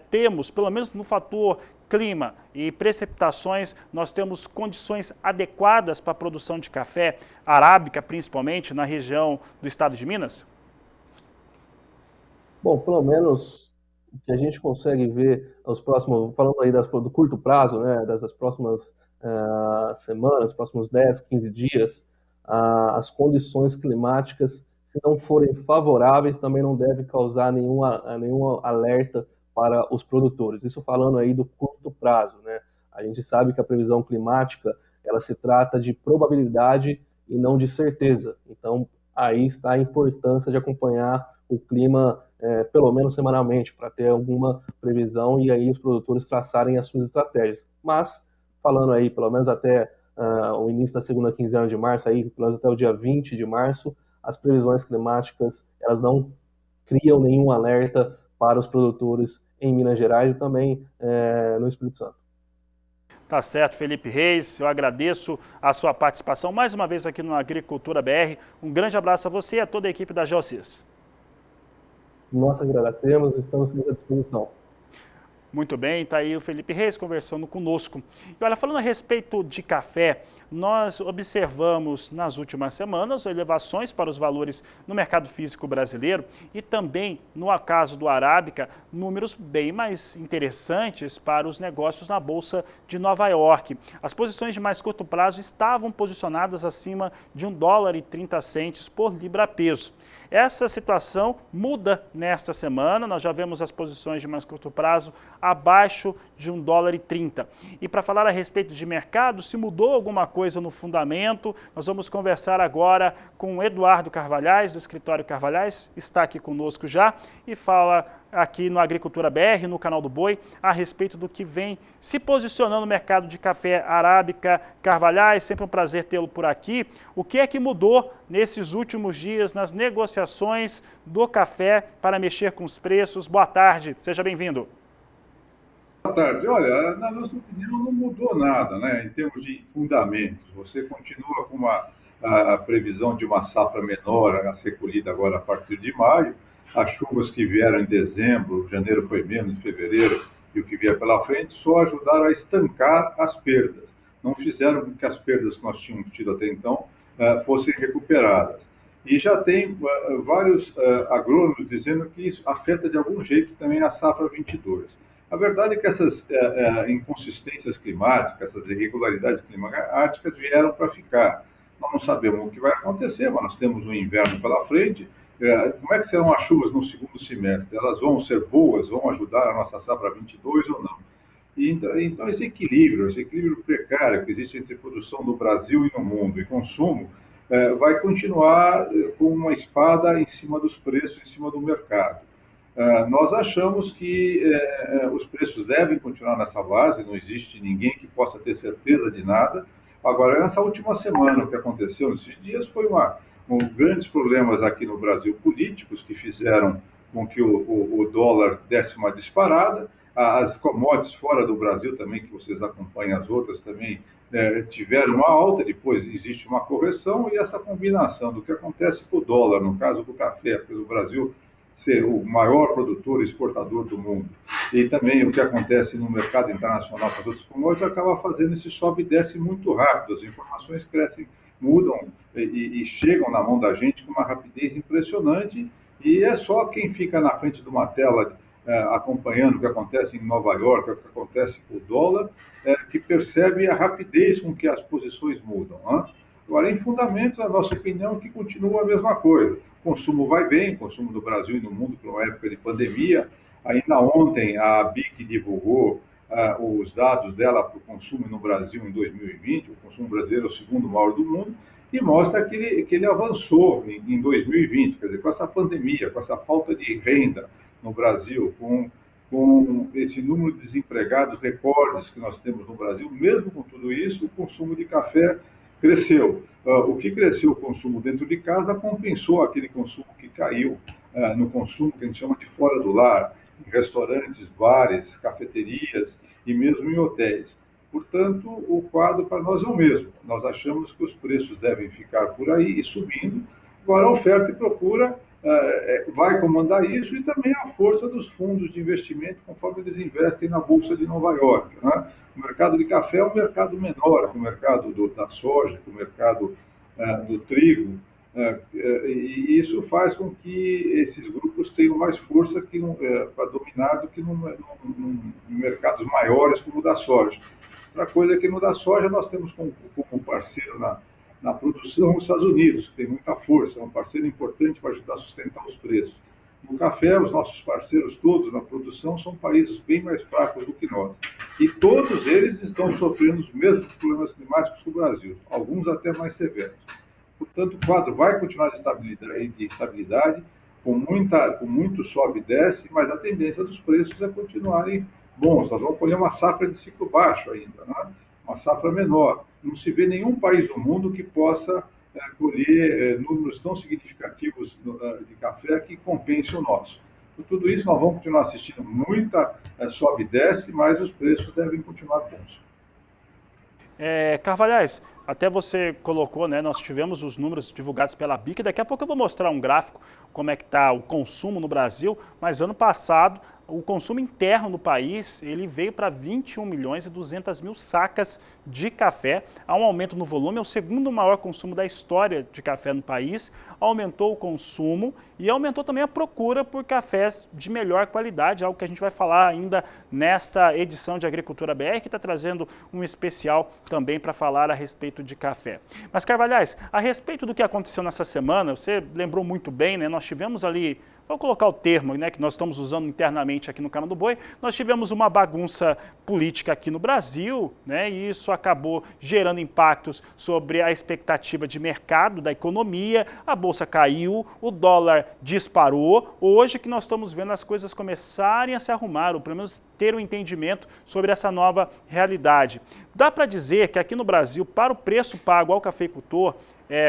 [SPEAKER 1] temos, pelo menos no fator clima e precipitações, nós temos condições adequadas para a produção de café arábica, principalmente na região do estado de Minas?
[SPEAKER 6] Bom, pelo menos o que a gente consegue ver os próximos, falando aí do curto prazo, né, das próximas semanas, próximos 10, 15 dias, as condições climáticas, se não forem favoráveis, também não deve causar nenhum alerta para os produtores. Isso falando aí do curto prazo, né? A gente sabe que a previsão climática, ela se trata de probabilidade e não de certeza. Então, aí está a importância de acompanhar o clima pelo menos semanalmente, para ter alguma previsão e aí os produtores traçarem as suas estratégias. Mas, falando aí, pelo menos até o início da segunda quinzena de março, aí, pelo menos até o dia 20 de março, as previsões climáticas, elas não criam nenhum alerta para os produtores em Minas Gerais e também no Espírito Santo.
[SPEAKER 1] Tá certo, Felipe Reis, eu agradeço a sua participação mais uma vez aqui no Agricultura BR. Um grande abraço a você e a toda a equipe da Geosys.
[SPEAKER 6] Nós agradecemos, estamos à disposição.
[SPEAKER 1] Muito bem, está aí o Felipe Reis conversando conosco. E olha, falando a respeito de café, nós observamos nas últimas semanas elevações para os valores no mercado físico brasileiro e também, no caso do Arábica, números bem mais interessantes para os negócios na Bolsa de Nova York. As posições de mais curto prazo estavam posicionadas acima de $1,30 por libra-peso. Essa situação muda nesta semana, nós já vemos as posições de mais curto prazo abaixo de $1,30. E para falar a respeito de mercado, se mudou alguma coisa no fundamento, nós vamos conversar agora com o Eduardo Carvalhais, do escritório Carvalhais, está aqui conosco já e fala aqui no Agricultura BR, no canal do Boi, a respeito do que vem se posicionando no mercado de café arábica. Carvalhais, sempre um prazer tê-lo por aqui. O que é que mudou nesses últimos dias nas negociações do café para mexer com os preços? Boa tarde, seja bem-vindo.
[SPEAKER 7] Boa tarde. Olha, na nossa opinião não mudou nada, né? Em termos de fundamentos. Você continua com a previsão de uma safra menor a ser colhida agora a partir de maio. As chuvas que vieram em dezembro, janeiro foi menos, fevereiro, e o que vier pela frente, só ajudaram a estancar as perdas. Não fizeram com que as perdas que nós tínhamos tido até então fossem recuperadas. E já tem vários agrônomos dizendo que isso afeta de algum jeito também a safra 22. A verdade é que essas inconsistências climáticas, essas irregularidades climáticas vieram para ficar. Nós não sabemos o que vai acontecer, mas nós temos um inverno pela frente. Como é que serão as chuvas no segundo semestre? Elas vão ser boas, vão ajudar a nossa safra 22 ou não? Então esse equilíbrio precário que existe entre produção no Brasil e no mundo e consumo, vai continuar com uma espada em cima dos preços, em cima do mercado. Nós achamos que os preços devem continuar nessa base, não existe ninguém que possa ter certeza de nada. Agora, nessa última semana, o que aconteceu nesses dias foi grandes problemas aqui no Brasil políticos que fizeram com que o dólar desse uma disparada. As commodities fora do Brasil também, que vocês acompanham, as outras também tiveram uma alta, depois existe uma correção, e essa combinação do que acontece com o dólar, no caso do café, pelo Brasil ser o maior produtor e exportador do mundo, e também o que acontece no mercado internacional para outros commodities, acaba fazendo esse sobe e desce muito rápido. As informações crescem, mudam e chegam na mão da gente com uma rapidez impressionante, e é só quem fica na frente de uma tela acompanhando o que acontece em Nova York, o que acontece com o dólar, que percebe a rapidez com que as posições mudam, né? Agora, em fundamentos, a nossa opinião é que continua a mesma coisa. O consumo vai bem, o consumo no Brasil e no mundo por uma época de pandemia. Ainda ontem a BIC divulgou os dados dela para o consumo no Brasil em 2020, o consumo brasileiro é o segundo maior do mundo, e mostra que ele avançou em 2020, quer dizer, com essa pandemia, com essa falta de renda no Brasil, com esse número de desempregados recordes que nós temos no Brasil, mesmo com tudo isso, o consumo de café cresceu. O que cresceu o consumo dentro de casa compensou aquele consumo que caiu no consumo que a gente chama de fora do lar, em restaurantes, bares, cafeterias e mesmo em hotéis. Portanto, o quadro para nós é o mesmo. Nós achamos que os preços devem ficar por aí e subindo. Agora, a oferta e procura vai comandar isso, e também a força dos fundos de investimento conforme eles investem na Bolsa de Nova York. Né? O mercado de café é um mercado menor que o mercado da soja, que o mercado do trigo, e isso faz com que esses grupos tenham mais força para dominar do que em mercados maiores como o da soja. Outra coisa é que no da soja nós temos como parceiro na produção os Estados Unidos, que tem muita força, é um parceiro importante para ajudar a sustentar os preços. No café, os nossos parceiros todos na produção são países bem mais fracos do que nós. E todos eles estão sofrendo os mesmos problemas climáticos que o Brasil, alguns até mais severos. Portanto, o quadro vai continuar de estabilidade com muito sobe e desce, mas a tendência dos preços é continuarem bons. Nós vamos colher uma safra de ciclo baixo ainda, né? Uma safra menor. Não se vê nenhum país do mundo que possa colher números tão significativos de café que compense o nosso. Por tudo isso, nós vamos continuar assistindo muita sobe e desce, mas os preços devem continuar bons.
[SPEAKER 1] Carvalhais, até você colocou, né, nós tivemos os números divulgados pela BIC, daqui a pouco eu vou mostrar um gráfico como é que está o consumo no Brasil, mas ano passado o consumo interno no país ele veio para 21 milhões e 200 mil sacas de café, há um aumento no volume, é o segundo maior consumo da história de café no país, aumentou o consumo e aumentou também a procura por cafés de melhor qualidade, algo que a gente vai falar ainda nesta edição de Agricultura BR, que está trazendo um especial também para falar a respeito de café. Mas, Carvalhais, a respeito do que aconteceu nessa semana, você lembrou muito bem, né? Nós tivemos ali, vou colocar o termo, né, que nós estamos usando internamente aqui no Canal do Boi, nós tivemos uma bagunça política aqui no Brasil, né, e isso acabou gerando impactos sobre a expectativa de mercado, da economia, a bolsa caiu, o dólar disparou, hoje que nós estamos vendo as coisas começarem a se arrumar, ou pelo menos ter um entendimento sobre essa nova realidade. Dá para dizer que aqui no Brasil, para o preço pago ao cafeicultor,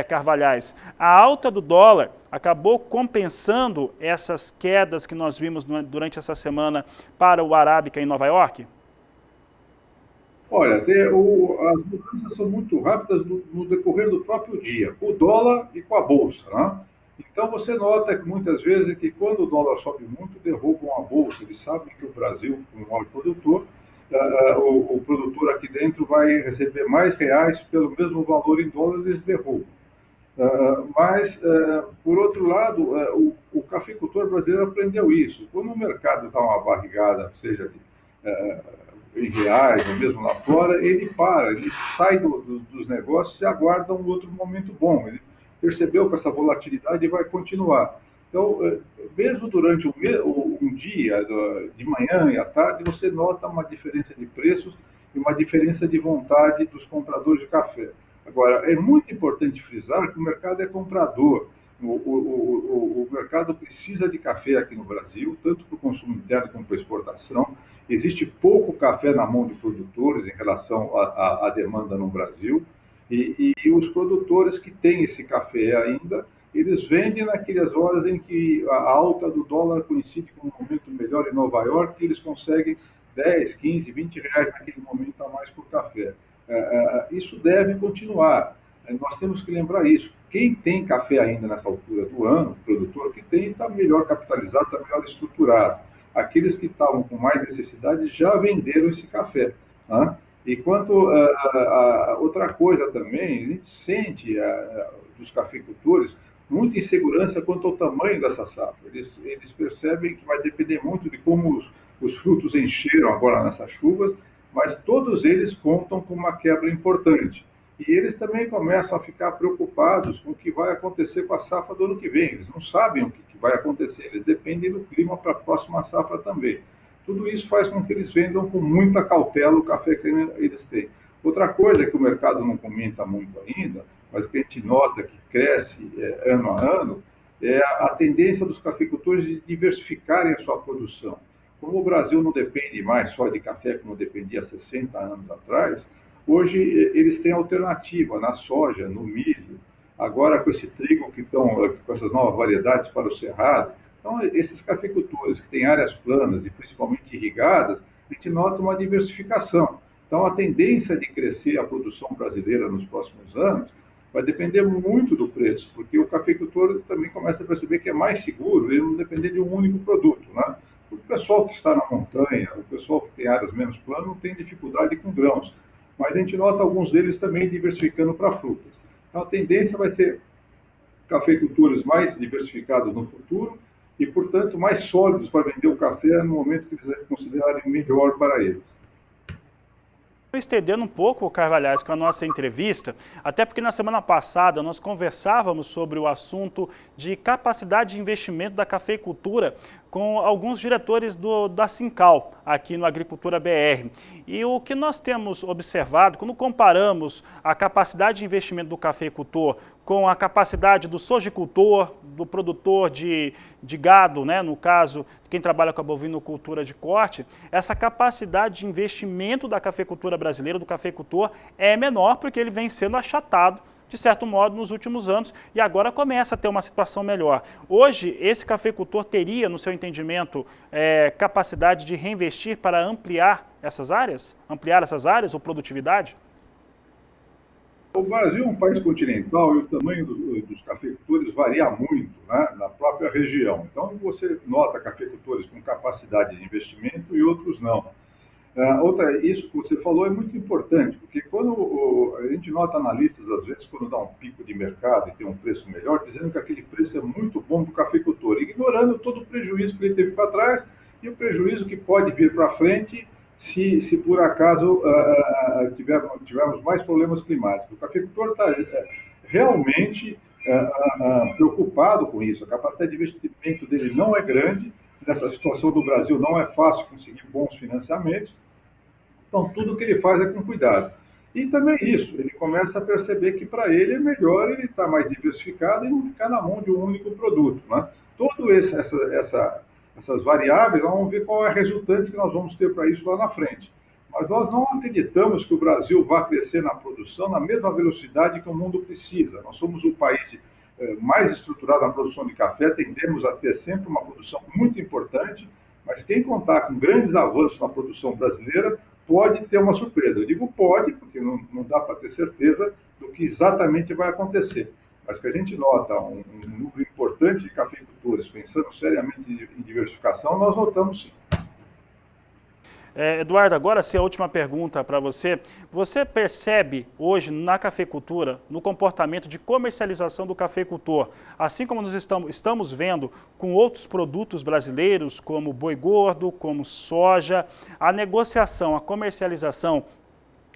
[SPEAKER 1] Carvalhais, a alta do dólar acabou compensando essas quedas que nós vimos durante essa semana para o Arábica em Nova York?
[SPEAKER 7] Olha, as mudanças são muito rápidas no decorrer do próprio dia, com o dólar e com a bolsa, né? Então você nota que muitas vezes que quando o dólar sobe muito, derrubam a bolsa. Eles sabem que o Brasil, como maior produtor, o produtor aqui dentro vai receber mais reais pelo mesmo valor em dólar, eles derrubam. Mas, por outro lado, o cafeicultor brasileiro aprendeu isso. Quando o mercado dá uma barrigada, seja em reais ou mesmo lá fora, ele sai dos negócios e aguarda um outro momento bom. Ele percebeu que essa volatilidade vai continuar. Então, mesmo durante um dia, de manhã e à tarde, você nota uma diferença de preços e uma diferença de vontade dos compradores de café. Agora, é muito importante frisar que o mercado é comprador. O mercado precisa de café aqui no Brasil, tanto para o consumo interno como para a exportação. Existe pouco café na mão de produtores em relação à demanda no Brasil. E os produtores que têm esse café ainda, eles vendem naquelas horas em que a alta do dólar coincide com um momento melhor em Nova York, e eles conseguem 10, 15, 20 reais naquele momento a mais por café. Isso deve continuar. Nós temos que lembrar isso. Quem tem café ainda nessa altura do ano, o produtor que tem, está melhor capitalizado, está melhor estruturado. Aqueles que estavam com mais necessidade já venderam esse café, né? E quanto outra coisa também, a gente sente dos cafeicultores muita insegurança quanto ao tamanho dessa safra. Eles percebem que vai depender muito de como os frutos encheram agora nessas chuvas, mas todos eles contam com uma quebra importante. E eles também começam a ficar preocupados com o que vai acontecer com a safra do ano que vem. Eles não sabem o que vai acontecer, eles dependem do clima para a próxima safra também. Tudo isso faz com que eles vendam com muita cautela o café que eles têm. Outra coisa que o mercado não comenta muito ainda, mas que a gente nota que cresce ano a ano, é a tendência dos cafeicultores de diversificarem a sua produção. Como o Brasil não depende mais só de café, como dependia há 60 anos atrás, hoje eles têm alternativa na soja, no milho, agora com esse trigo que estão, com essas novas variedades para o cerrado. Então, esses cafeicultores que têm áreas planas e principalmente irrigadas, a gente nota uma diversificação. Então, a tendência de crescer a produção brasileira nos próximos anos vai depender muito do preço, porque o cafeicultor também começa a perceber que é mais seguro ele não depender de um único produto, né? O pessoal que está na montanha, o pessoal que tem áreas menos planas, não tem dificuldade com grãos, mas a gente nota alguns deles também diversificando para frutas. Então, a tendência vai ser cafeicultores mais diversificados no futuro e, portanto, mais sólidos para vender o café no momento que eles considerarem melhor para eles.
[SPEAKER 1] Estendendo um pouco, Carvalhais, com a nossa entrevista, até porque na semana passada nós conversávamos sobre o assunto de capacidade de investimento da cafeicultura com alguns diretores da Sincal, aqui no Agricultura BR. E o que nós temos observado, quando comparamos a capacidade de investimento do cafeicultor com a capacidade do sojicultor, do produtor de gado, né, no caso, quem trabalha com a bovinocultura de corte, essa capacidade de investimento da cafeicultura brasileira, do cafeicultor, é menor porque ele vem sendo achatado, de certo modo, nos últimos anos, e agora começa a ter uma situação melhor. Hoje, esse cafeicultor teria, no seu entendimento, capacidade de reinvestir para ampliar essas áreas ou produtividade?
[SPEAKER 7] O Brasil é um país continental e o tamanho dos cafeicultores varia muito, né, na própria região. Então, você nota cafeicultores com capacidade de investimento e outros não. Isso que você falou é muito importante, porque quando a gente nota analistas, às vezes, quando dá um pico de mercado e tem um preço melhor, dizendo que aquele preço é muito bom para o cafeicultor, ignorando todo o prejuízo que ele teve para trás e o prejuízo que pode vir para frente se por acaso tivermos mais problemas climáticos. O cafeicultor está realmente preocupado com isso. A capacidade de investimento dele não é grande. Nessa situação do Brasil não é fácil conseguir bons financiamentos. Então, tudo que ele faz é com cuidado. E também isso, ele começa a perceber que para ele é melhor ele estar mais diversificado e não ficar na mão de um único produto, né? Todas essas variáveis, nós vamos ver qual é a resultante que nós vamos ter para isso lá na frente. Mas nós não acreditamos que o Brasil vá crescer na produção na mesma velocidade que o mundo precisa. Nós somos o país mais estruturado na produção de café, tendemos a ter sempre uma produção muito importante, mas quem contar com grandes avanços na produção brasileira pode ter uma surpresa. Eu digo pode, porque não dá para ter certeza do que exatamente vai acontecer. Mas que a gente nota um número importante de cafeicultores pensando seriamente em diversificação, nós notamos sim.
[SPEAKER 1] Eduardo, agora sim a última pergunta para você. Você percebe hoje na cafeicultura, no comportamento de comercialização do cafeicultor, assim como nós estamos vendo com outros produtos brasileiros, como boi gordo, como soja, a negociação, a comercialização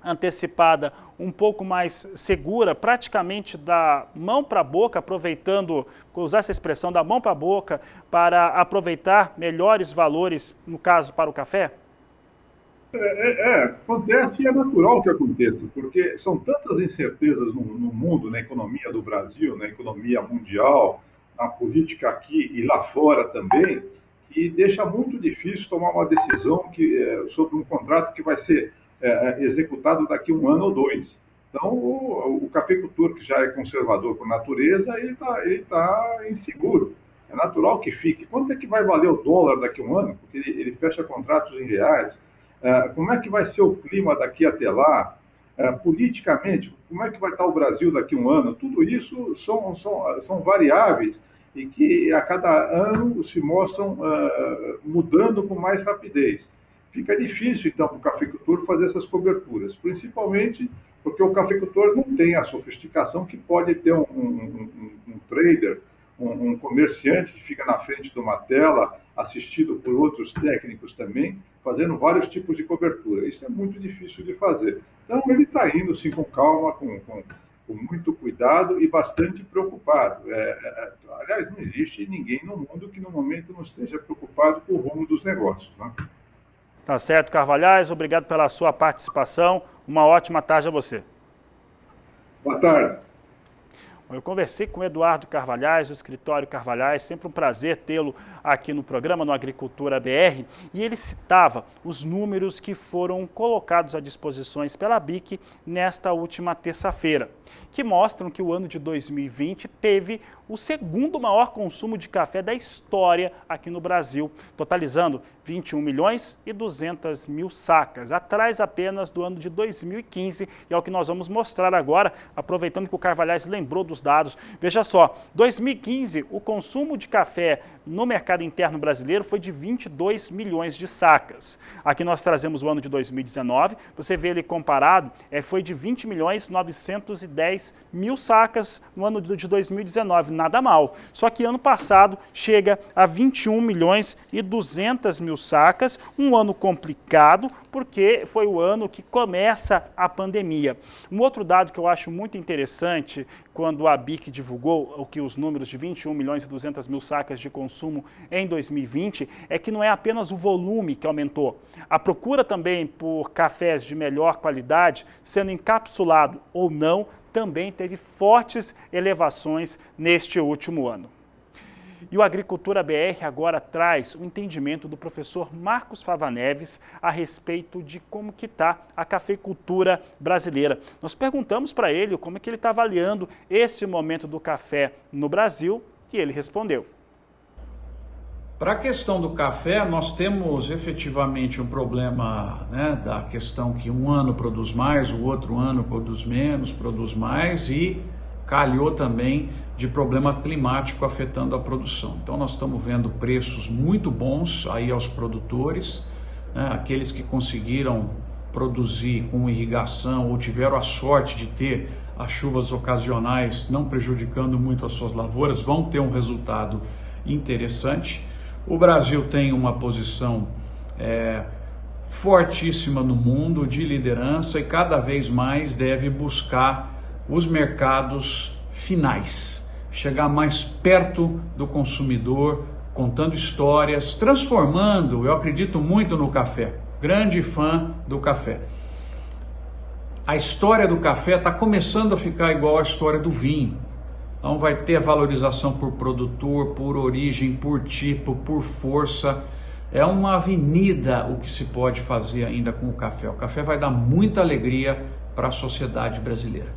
[SPEAKER 1] antecipada, um pouco mais segura, praticamente da mão para a boca, aproveitando, usar essa expressão, da mão para a boca, para aproveitar melhores valores, no caso, para o café?
[SPEAKER 7] Acontece e é natural que aconteça, porque são tantas incertezas no mundo, na economia do Brasil, na economia mundial, na política aqui e lá fora também, que deixa muito difícil tomar uma decisão sobre um contrato que vai ser executado daqui a 1 ano ou 2. Então, o cafeicultor, que já é conservador por natureza, ele tá inseguro. É natural que fique. Quanto é que vai valer o dólar daqui a 1 ano? Porque ele fecha contratos em reais. Como é que vai ser o clima daqui até lá? Politicamente, como é que vai estar o Brasil daqui a 1 ano? Tudo isso são variáveis e que a cada ano se mostram mudando com mais rapidez. Fica difícil, então, para o cafeicultor fazer essas coberturas, principalmente porque o cafeicultor não tem a sofisticação que pode ter um trader, um comerciante que fica na frente de uma tela assistido por outros técnicos também, fazendo vários tipos de cobertura. Isso é muito difícil de fazer. Então, ele está indo, sim, com calma, com muito cuidado e bastante preocupado. Aliás, não existe ninguém no mundo que, no momento, não esteja preocupado com o rumo dos negócios, né?
[SPEAKER 1] Tá certo, Carvalhais. Obrigado pela sua participação. Uma ótima tarde a você.
[SPEAKER 7] Boa tarde.
[SPEAKER 1] Eu conversei com o Eduardo Carvalhais, do escritório Carvalhais, sempre um prazer tê-lo aqui no programa, no Agricultura BR, e ele citava os números que foram colocados à disposição pela BIC nesta última terça-feira, que mostram que o ano de 2020 teve o segundo maior consumo de café da história aqui no Brasil, totalizando 21 milhões e 200 mil sacas, atrás apenas do ano de 2015, e é o que nós vamos mostrar agora, aproveitando que o Carvalhais lembrou dos dados. Veja só, 2015, o consumo de café no mercado interno brasileiro foi de 22 milhões de sacas. Aqui nós trazemos o ano de 2019, você vê ele comparado, foi de 20 milhões 910 mil sacas no ano de 2019, nada mal. Só que ano passado chega a 21 milhões e 200 mil sacas, um ano complicado, porque foi o ano que começa a pandemia. Um outro dado que eu acho muito interessante, quando a BIC divulgou os números de 21 milhões e 200 mil sacas de consumo em 2020, é que não é apenas o volume que aumentou. A procura também por cafés de melhor qualidade, sendo encapsulado ou não, também teve fortes elevações neste último ano. E o Agricultura BR agora traz o entendimento do professor Marcos Fava Neves a respeito de como que está a cafeicultura brasileira. Nós perguntamos para ele como é que ele está avaliando esse momento do café no Brasil e ele respondeu.
[SPEAKER 8] Para a questão do café, nós temos efetivamente um problema, né, da questão que um ano produz mais, o outro ano produz menos, produz mais e calhou também de problema climático afetando a produção. Então nós estamos vendo preços muito bons aí aos produtores, né, aqueles que conseguiram produzir com irrigação ou tiveram a sorte de ter as chuvas ocasionais não prejudicando muito as suas lavouras, vão ter um resultado interessante. O Brasil tem uma posição fortíssima no mundo de liderança e cada vez mais deve buscar os mercados finais, chegar mais perto do consumidor, contando histórias, transformando. Eu acredito muito no café, grande fã do café. A história do café está começando a ficar igual à história do vinho. Então vai ter a valorização por produtor, por origem, por tipo, por força. É uma avenida o que se pode fazer ainda com o café. O café vai dar muita alegria para a sociedade brasileira.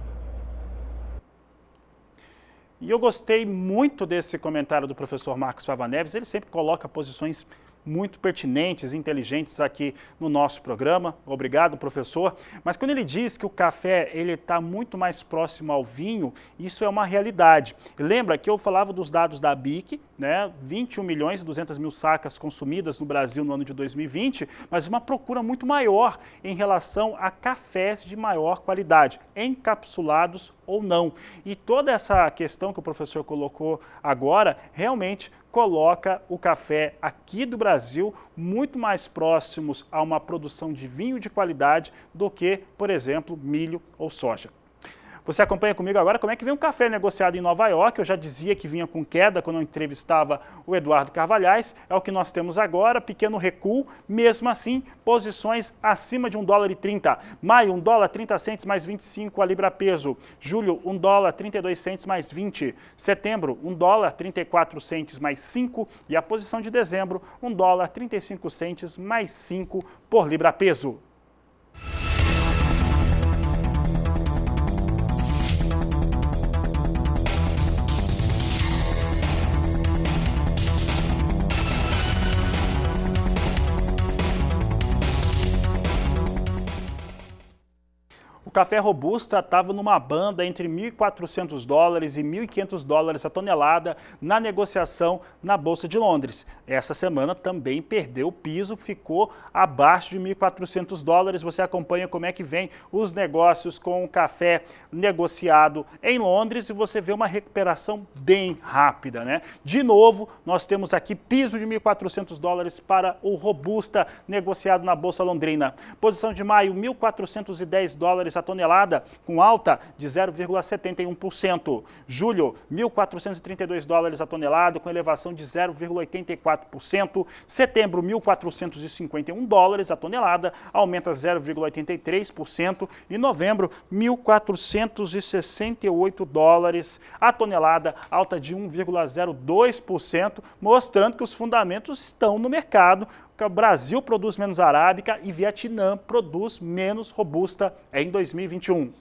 [SPEAKER 1] E eu gostei muito desse comentário do professor Marcos Fava Neves. Ele sempre coloca posições muito pertinentes, inteligentes aqui no nosso programa. Obrigado, professor. Mas quando ele diz que o café está muito mais próximo ao vinho, isso é uma realidade. Lembra que eu falava dos dados da BIC, né? 21 milhões e 200 mil sacas consumidas no Brasil no ano de 2020, mas uma procura muito maior em relação a cafés de maior qualidade, encapsulados ou não. E toda essa questão que o professor colocou agora, realmente coloca o café aqui do Brasil muito mais próximos a uma produção de vinho de qualidade do que, por exemplo, milho ou soja. Você acompanha comigo agora como é que vem um café negociado em Nova York. Eu já dizia que vinha com queda quando eu entrevistava o Eduardo Carvalhais. É o que nós temos agora, pequeno recuo, mesmo assim, posições acima de $1,30. Maio, $1,30 mais 25 a libra peso. Julho, $1,32 mais 20. Setembro, $1,34 mais 5. E a posição de dezembro, $1,35 mais 5 por libra peso. O O café robusta estava numa banda entre $1.400 e $1.500 a tonelada na negociação na Bolsa de Londres. Essa semana também perdeu o piso, ficou abaixo de $1.400. Você acompanha como é que vem os negócios com o café negociado em Londres e você vê uma recuperação bem rápida, né? De novo, nós temos aqui piso de $1.400 para o robusta negociado na Bolsa Londrina. Posição de maio, $1.410 a tonelada, com alta de 0,71%. Julho, $1.432 a tonelada, com elevação de 0,84%. Setembro, $1.451 a tonelada, aumenta 0,83%. E novembro, $1.468 a tonelada, alta de 1,02%, mostrando que os fundamentos estão no mercado. O Brasil produz menos arábica e Vietnã produz menos robusta em 2021.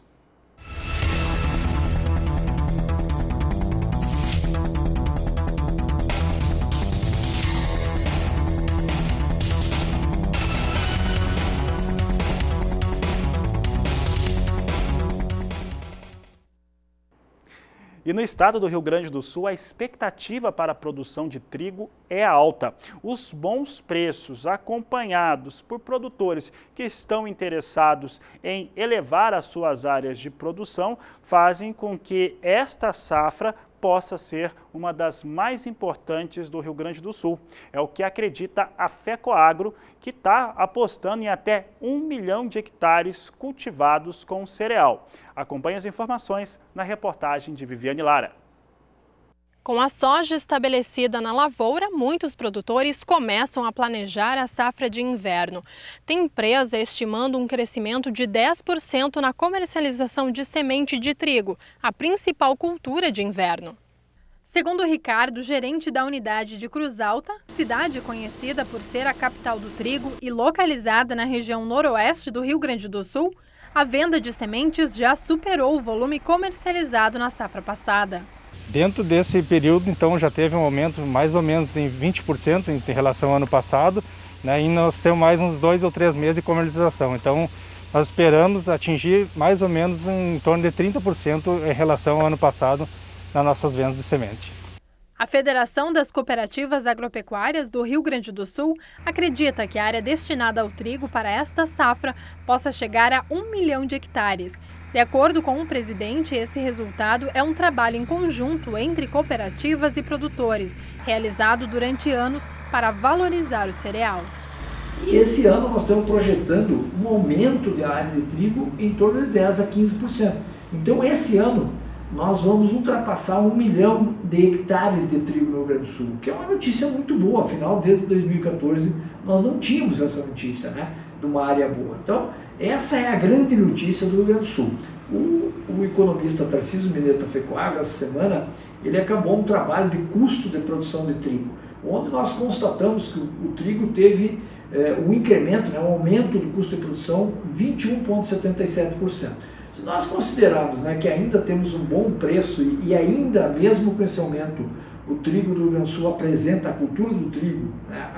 [SPEAKER 1] E no estado do Rio Grande do Sul, a expectativa para a produção de trigo é alta. Os bons preços, acompanhados por produtores que estão interessados em elevar as suas áreas de produção, fazem com que esta safra possa ser uma das mais importantes do Rio Grande do Sul. É o que acredita a FECOAGRO, que está apostando em até 1 milhão de hectares cultivados com cereal. Acompanhe as informações na reportagem de Viviane Lara.
[SPEAKER 9] Com a soja estabelecida na lavoura, muitos produtores começam a planejar a safra de inverno. Tem empresa estimando um crescimento de 10% na comercialização de semente de trigo, a principal cultura de inverno. Segundo Ricardo, gerente da unidade de Cruz Alta, cidade conhecida por ser a capital do trigo e localizada na região noroeste do Rio Grande do Sul, a venda de sementes já superou o volume comercializado na safra passada.
[SPEAKER 10] Dentro desse período, então, já teve um aumento mais ou menos em 20% em relação ao ano passado, né, e nós temos mais uns 2 ou 3 meses de comercialização. Então, nós esperamos atingir mais ou menos em torno de 30% em relação ao ano passado nas nossas vendas de semente.
[SPEAKER 9] A Federação das Cooperativas Agropecuárias do Rio Grande do Sul acredita que a área destinada ao trigo para esta safra possa chegar a 1 milhão de hectares. De acordo com o presidente, esse resultado é um trabalho em conjunto entre cooperativas e produtores, realizado durante anos para valorizar o cereal.
[SPEAKER 11] E esse ano nós estamos projetando um aumento da área de trigo em torno de 10% a 15%. Então esse ano nós vamos ultrapassar 1 milhão de hectares de trigo no Rio Grande do Sul, que é uma notícia muito boa. Afinal, desde 2014 nós não tínhamos essa notícia, né, de uma área boa. Então, essa é a grande notícia do Rio Grande do Sul. O economista Tarcísio Mineiro da FECOAGRO, essa semana, ele acabou um trabalho de custo de produção de trigo, onde nós constatamos que o trigo teve um incremento, né, um aumento do custo de produção 21,77%. Se nós considerarmos, né, que ainda temos um bom preço e ainda mesmo com esse aumento, o trigo do Rio Grande do Sul apresenta a cultura do trigo, né,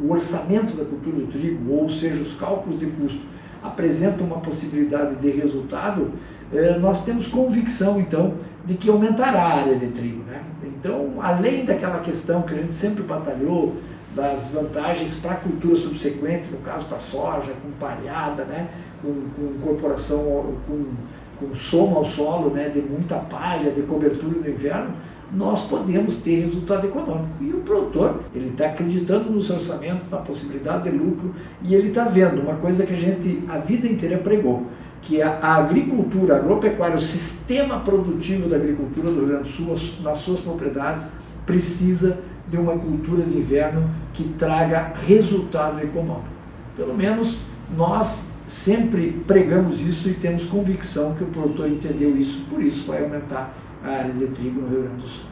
[SPEAKER 11] o orçamento da cultura do trigo, ou seja, os cálculos de custo, apresentam uma possibilidade de resultado, nós temos convicção, então, de que aumentará a área de trigo, né? Então, além daquela questão que a gente sempre batalhou, das vantagens para a cultura subsequente, no caso para a soja, com palhada, né, com incorporação, com soma ao solo, né, de muita palha, de cobertura no inverno, nós podemos ter resultado econômico. E o produtor, ele está acreditando no seu orçamento, na possibilidade de lucro, e ele está vendo uma coisa que a gente a vida inteira pregou, que a agricultura, a agropecuária, o sistema produtivo da agricultura do Rio Grande do Sul, nas suas propriedades, precisa de uma cultura de inverno que traga resultado econômico. Pelo menos nós sempre pregamos isso e temos convicção que o produtor entendeu isso, por isso vai aumentar a área de trigo no Rio Grande do Sul.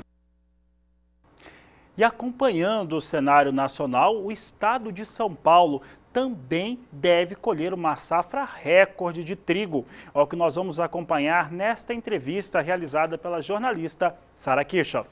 [SPEAKER 1] E acompanhando o cenário nacional, o estado de São Paulo também deve colher uma safra recorde de trigo. É o que nós vamos acompanhar nesta entrevista realizada pela jornalista Sara Kirchhoff.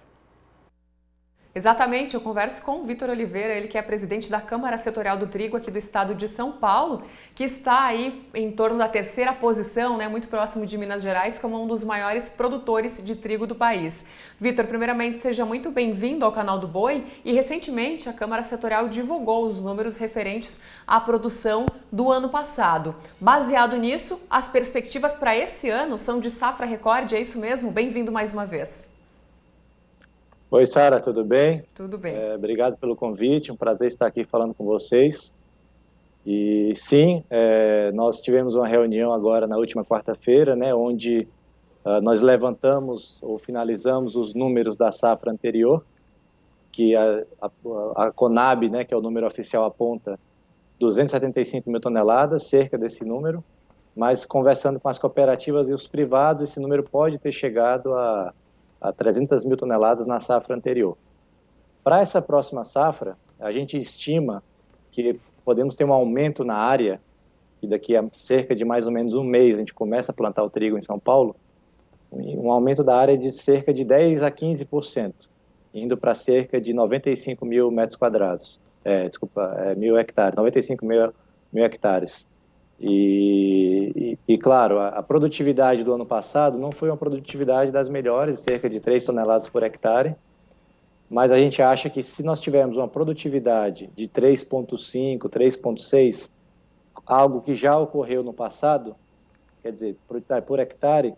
[SPEAKER 12] Exatamente, eu converso com o Vitor Oliveira, ele que é presidente da Câmara Setorial do Trigo aqui do estado de São Paulo, que está aí em torno da 3ª posição, né, muito próximo de Minas Gerais, como um dos maiores produtores de trigo do país. Vitor, primeiramente, seja muito bem-vindo ao canal do Boi e recentemente a Câmara Setorial divulgou os números referentes à produção do ano passado. Baseado nisso, as perspectivas para esse ano são de safra recorde, é isso mesmo? Bem-vindo mais uma vez.
[SPEAKER 13] Oi, Sara, tudo bem?
[SPEAKER 12] Tudo bem.
[SPEAKER 13] Obrigado pelo convite, um prazer estar aqui falando com vocês. E sim, nós tivemos uma reunião agora na última quarta-feira, né, onde nós levantamos ou finalizamos os números da safra anterior, que a Conab, né, que é o número oficial, aponta 275 mil toneladas, cerca desse número, mas conversando com as cooperativas e os privados, esse número pode ter chegado a 300 mil toneladas na safra anterior. Para essa próxima safra, a gente estima que podemos ter um aumento na área, e daqui a cerca de mais ou menos um mês a gente começa a plantar o trigo em São Paulo, um aumento da área de cerca de 10 a 15%, indo para cerca de 95 mil metros quadrados, mil hectares, 95 mil hectares. E claro, a produtividade do ano passado não foi uma produtividade das melhores, cerca de 3 toneladas por hectare, mas a gente acha que se nós tivermos uma produtividade de 3,5, 3,6, algo que já ocorreu no passado, quer dizer, por hectare,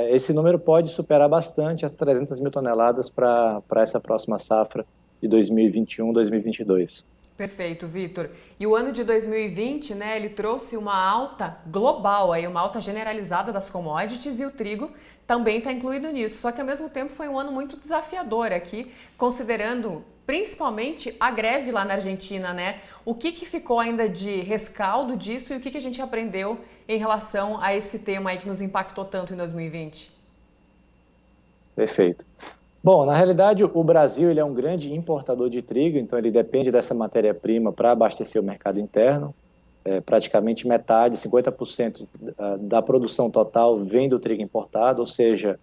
[SPEAKER 13] esse número pode superar bastante as 300 mil toneladas para essa próxima safra de 2021, 2022.
[SPEAKER 12] Perfeito, Vitor. E o ano de 2020, né, ele trouxe uma alta global, aí, uma alta generalizada das commodities, e o trigo também está incluído nisso. Só que, ao mesmo tempo, foi um ano muito desafiador aqui, considerando principalmente a greve lá na Argentina, né? O que ficou ainda de rescaldo disso e o que a gente aprendeu em relação a esse tema aí que nos impactou tanto em 2020?
[SPEAKER 13] Perfeito. Bom, na realidade, o Brasil ele é um grande importador de trigo, então ele depende dessa matéria-prima para abastecer o mercado interno. Praticamente metade, 50% da produção total vem do trigo importado, ou seja,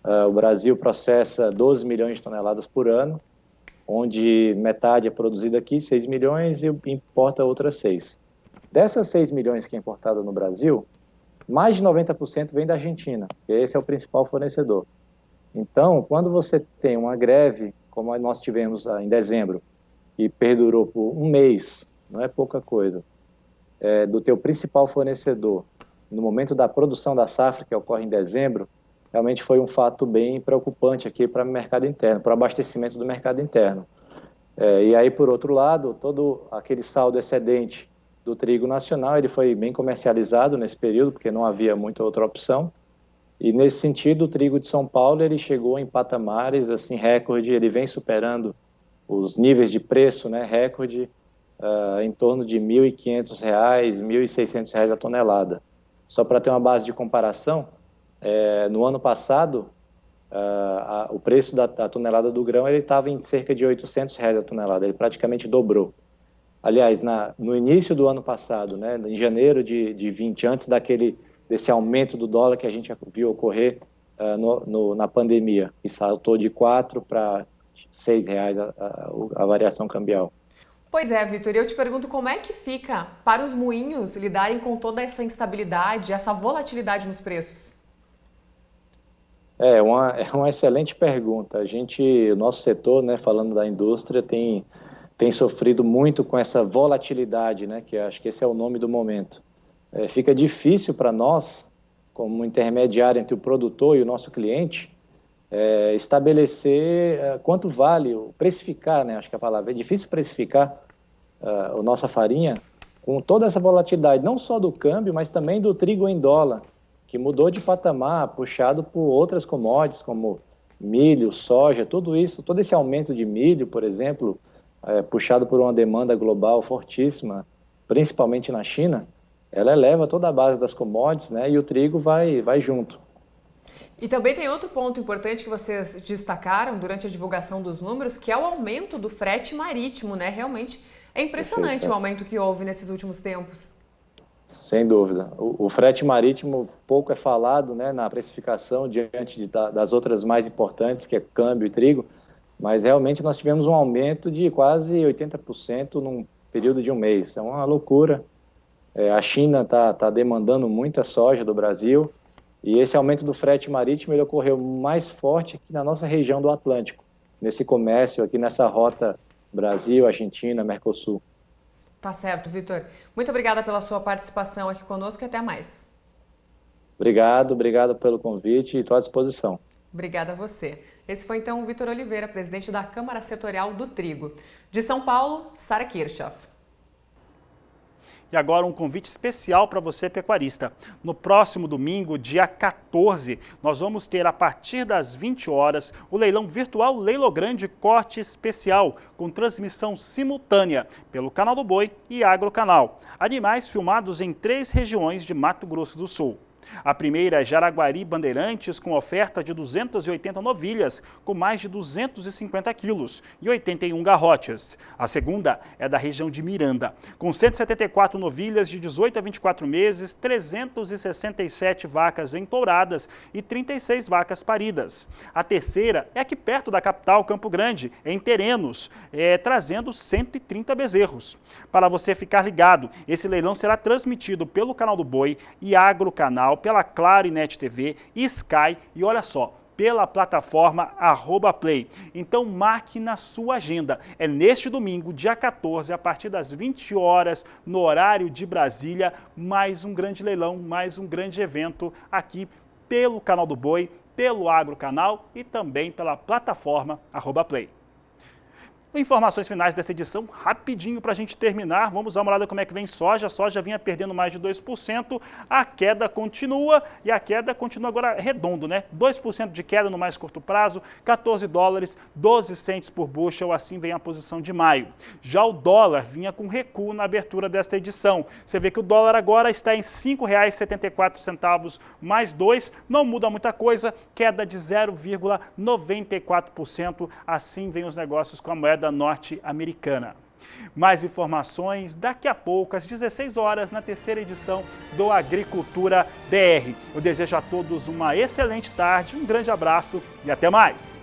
[SPEAKER 13] o Brasil processa 12 milhões de toneladas por ano, onde metade é produzida aqui, 6 milhões, e importa outras 6. Dessas 6 milhões que é importada no Brasil, mais de 90% vem da Argentina, que esse é o principal fornecedor. Então, quando você tem uma greve, como nós tivemos em dezembro, e perdurou por um mês, não é pouca coisa, do teu principal fornecedor, no momento da produção da safra, que ocorre em dezembro, realmente foi um fato bem preocupante aqui para o mercado interno, para o abastecimento do mercado interno. E aí, por outro lado, todo aquele saldo excedente do trigo nacional, ele foi bem comercializado nesse período, porque não havia muita outra opção. E nesse sentido, o trigo de São Paulo ele chegou em patamares assim recorde, ele vem superando os níveis de preço, né, recorde, em torno de R$ 1.500, R$ 1.600 a tonelada. Só para ter uma base de comparação, no ano passado, o preço da tonelada do grão ele estava em cerca de R$ 800 a tonelada, ele praticamente dobrou. Aliás, no início do ano passado, né, em janeiro de 20, antes desse aumento do dólar que a gente viu ocorrer na pandemia, que saltou de 4 para R$ 6 a variação cambial.
[SPEAKER 12] Pois é, Vitor, eu te pergunto como é que fica para os moinhos lidarem com toda essa instabilidade, essa volatilidade nos preços?
[SPEAKER 13] É uma excelente pergunta. O nosso setor, né, falando da indústria, tem sofrido muito com essa volatilidade, né, que acho que esse é o nome do momento. Fica difícil para nós, como intermediário entre o produtor e o nosso cliente, estabelecer quanto vale, precificar, né, acho que a palavra é difícil precificar a nossa farinha com toda essa volatilidade, não só do câmbio, mas também do trigo em dólar, que mudou de patamar, puxado por outras commodities, como milho, soja, tudo isso, todo esse aumento de milho, por exemplo, puxado por uma demanda global fortíssima, principalmente na China, ela eleva toda a base das commodities, né, e o trigo vai junto.
[SPEAKER 12] E também tem outro ponto importante que vocês destacaram durante a divulgação dos números, que é o aumento do frete marítimo, né? Realmente é impressionante o aumento que houve nesses últimos tempos.
[SPEAKER 13] Sem dúvida. O frete marítimo pouco é falado, né, na precificação diante das outras mais importantes, que é câmbio e trigo, mas realmente nós tivemos um aumento de quase 80% num período de um mês. É uma loucura. A China está demandando muita soja do Brasil, e esse aumento do frete marítimo ele ocorreu mais forte aqui na nossa região do Atlântico, nesse comércio aqui nessa rota Brasil, Argentina, Mercosul.
[SPEAKER 12] Tá certo, Vitor. Muito obrigada pela sua participação aqui conosco e até mais.
[SPEAKER 13] Obrigado pelo convite e estou à disposição.
[SPEAKER 12] Obrigada a você. Esse foi então o Vitor Oliveira, presidente da Câmara Setorial do Trigo. De São Paulo, Sara Kirchhoff.
[SPEAKER 1] E agora um convite especial para você, pecuarista. No próximo domingo, dia 14, nós vamos ter, a partir das 20 horas, o leilão virtual Leilogrande Corte Especial, com transmissão simultânea pelo Canal do Boi e Agrocanal. Animais filmados em 3 regiões de Mato Grosso do Sul. A primeira é Jaraguari Bandeirantes, com oferta de 280 novilhas, com mais de 250 quilos e 81 garrotes. A segunda é da região de Miranda, com 174 novilhas de 18 a 24 meses, 367 vacas entouradas e 36 vacas paridas. A terceira é aqui perto da capital, Campo Grande, em Terenos, trazendo 130 bezerros. Para você ficar ligado, esse leilão será transmitido pelo Canal do Boi e Agrocanal, pela Claro e Net TV, Sky e olha só, pela plataforma @play. Então marque na sua agenda. É neste domingo, dia 14, a partir das 20 horas, no horário de Brasília, mais um grande leilão, mais um grande evento aqui pelo Canal do Boi, pelo Agrocanal e também pela plataforma @play. Informações finais dessa edição, rapidinho para a gente terminar. Vamos dar uma olhada como é que vem soja. A soja vinha perdendo mais de 2%, a queda continua e a queda continua agora redondo, né? 2% de queda no mais curto prazo, 14 dólares, 12 centes por bushel, assim vem a posição de maio. Já o dólar vinha com recuo na abertura desta edição. Você vê que o dólar agora está em R$ 5,74 mais 2, não muda muita coisa, queda de 0,94%, assim vem os negócios com a moeda norte-americana. Mais informações daqui a pouco, às 16 horas, na terceira edição do Agricultura BR. Eu desejo a todos uma excelente tarde, um grande abraço e até mais!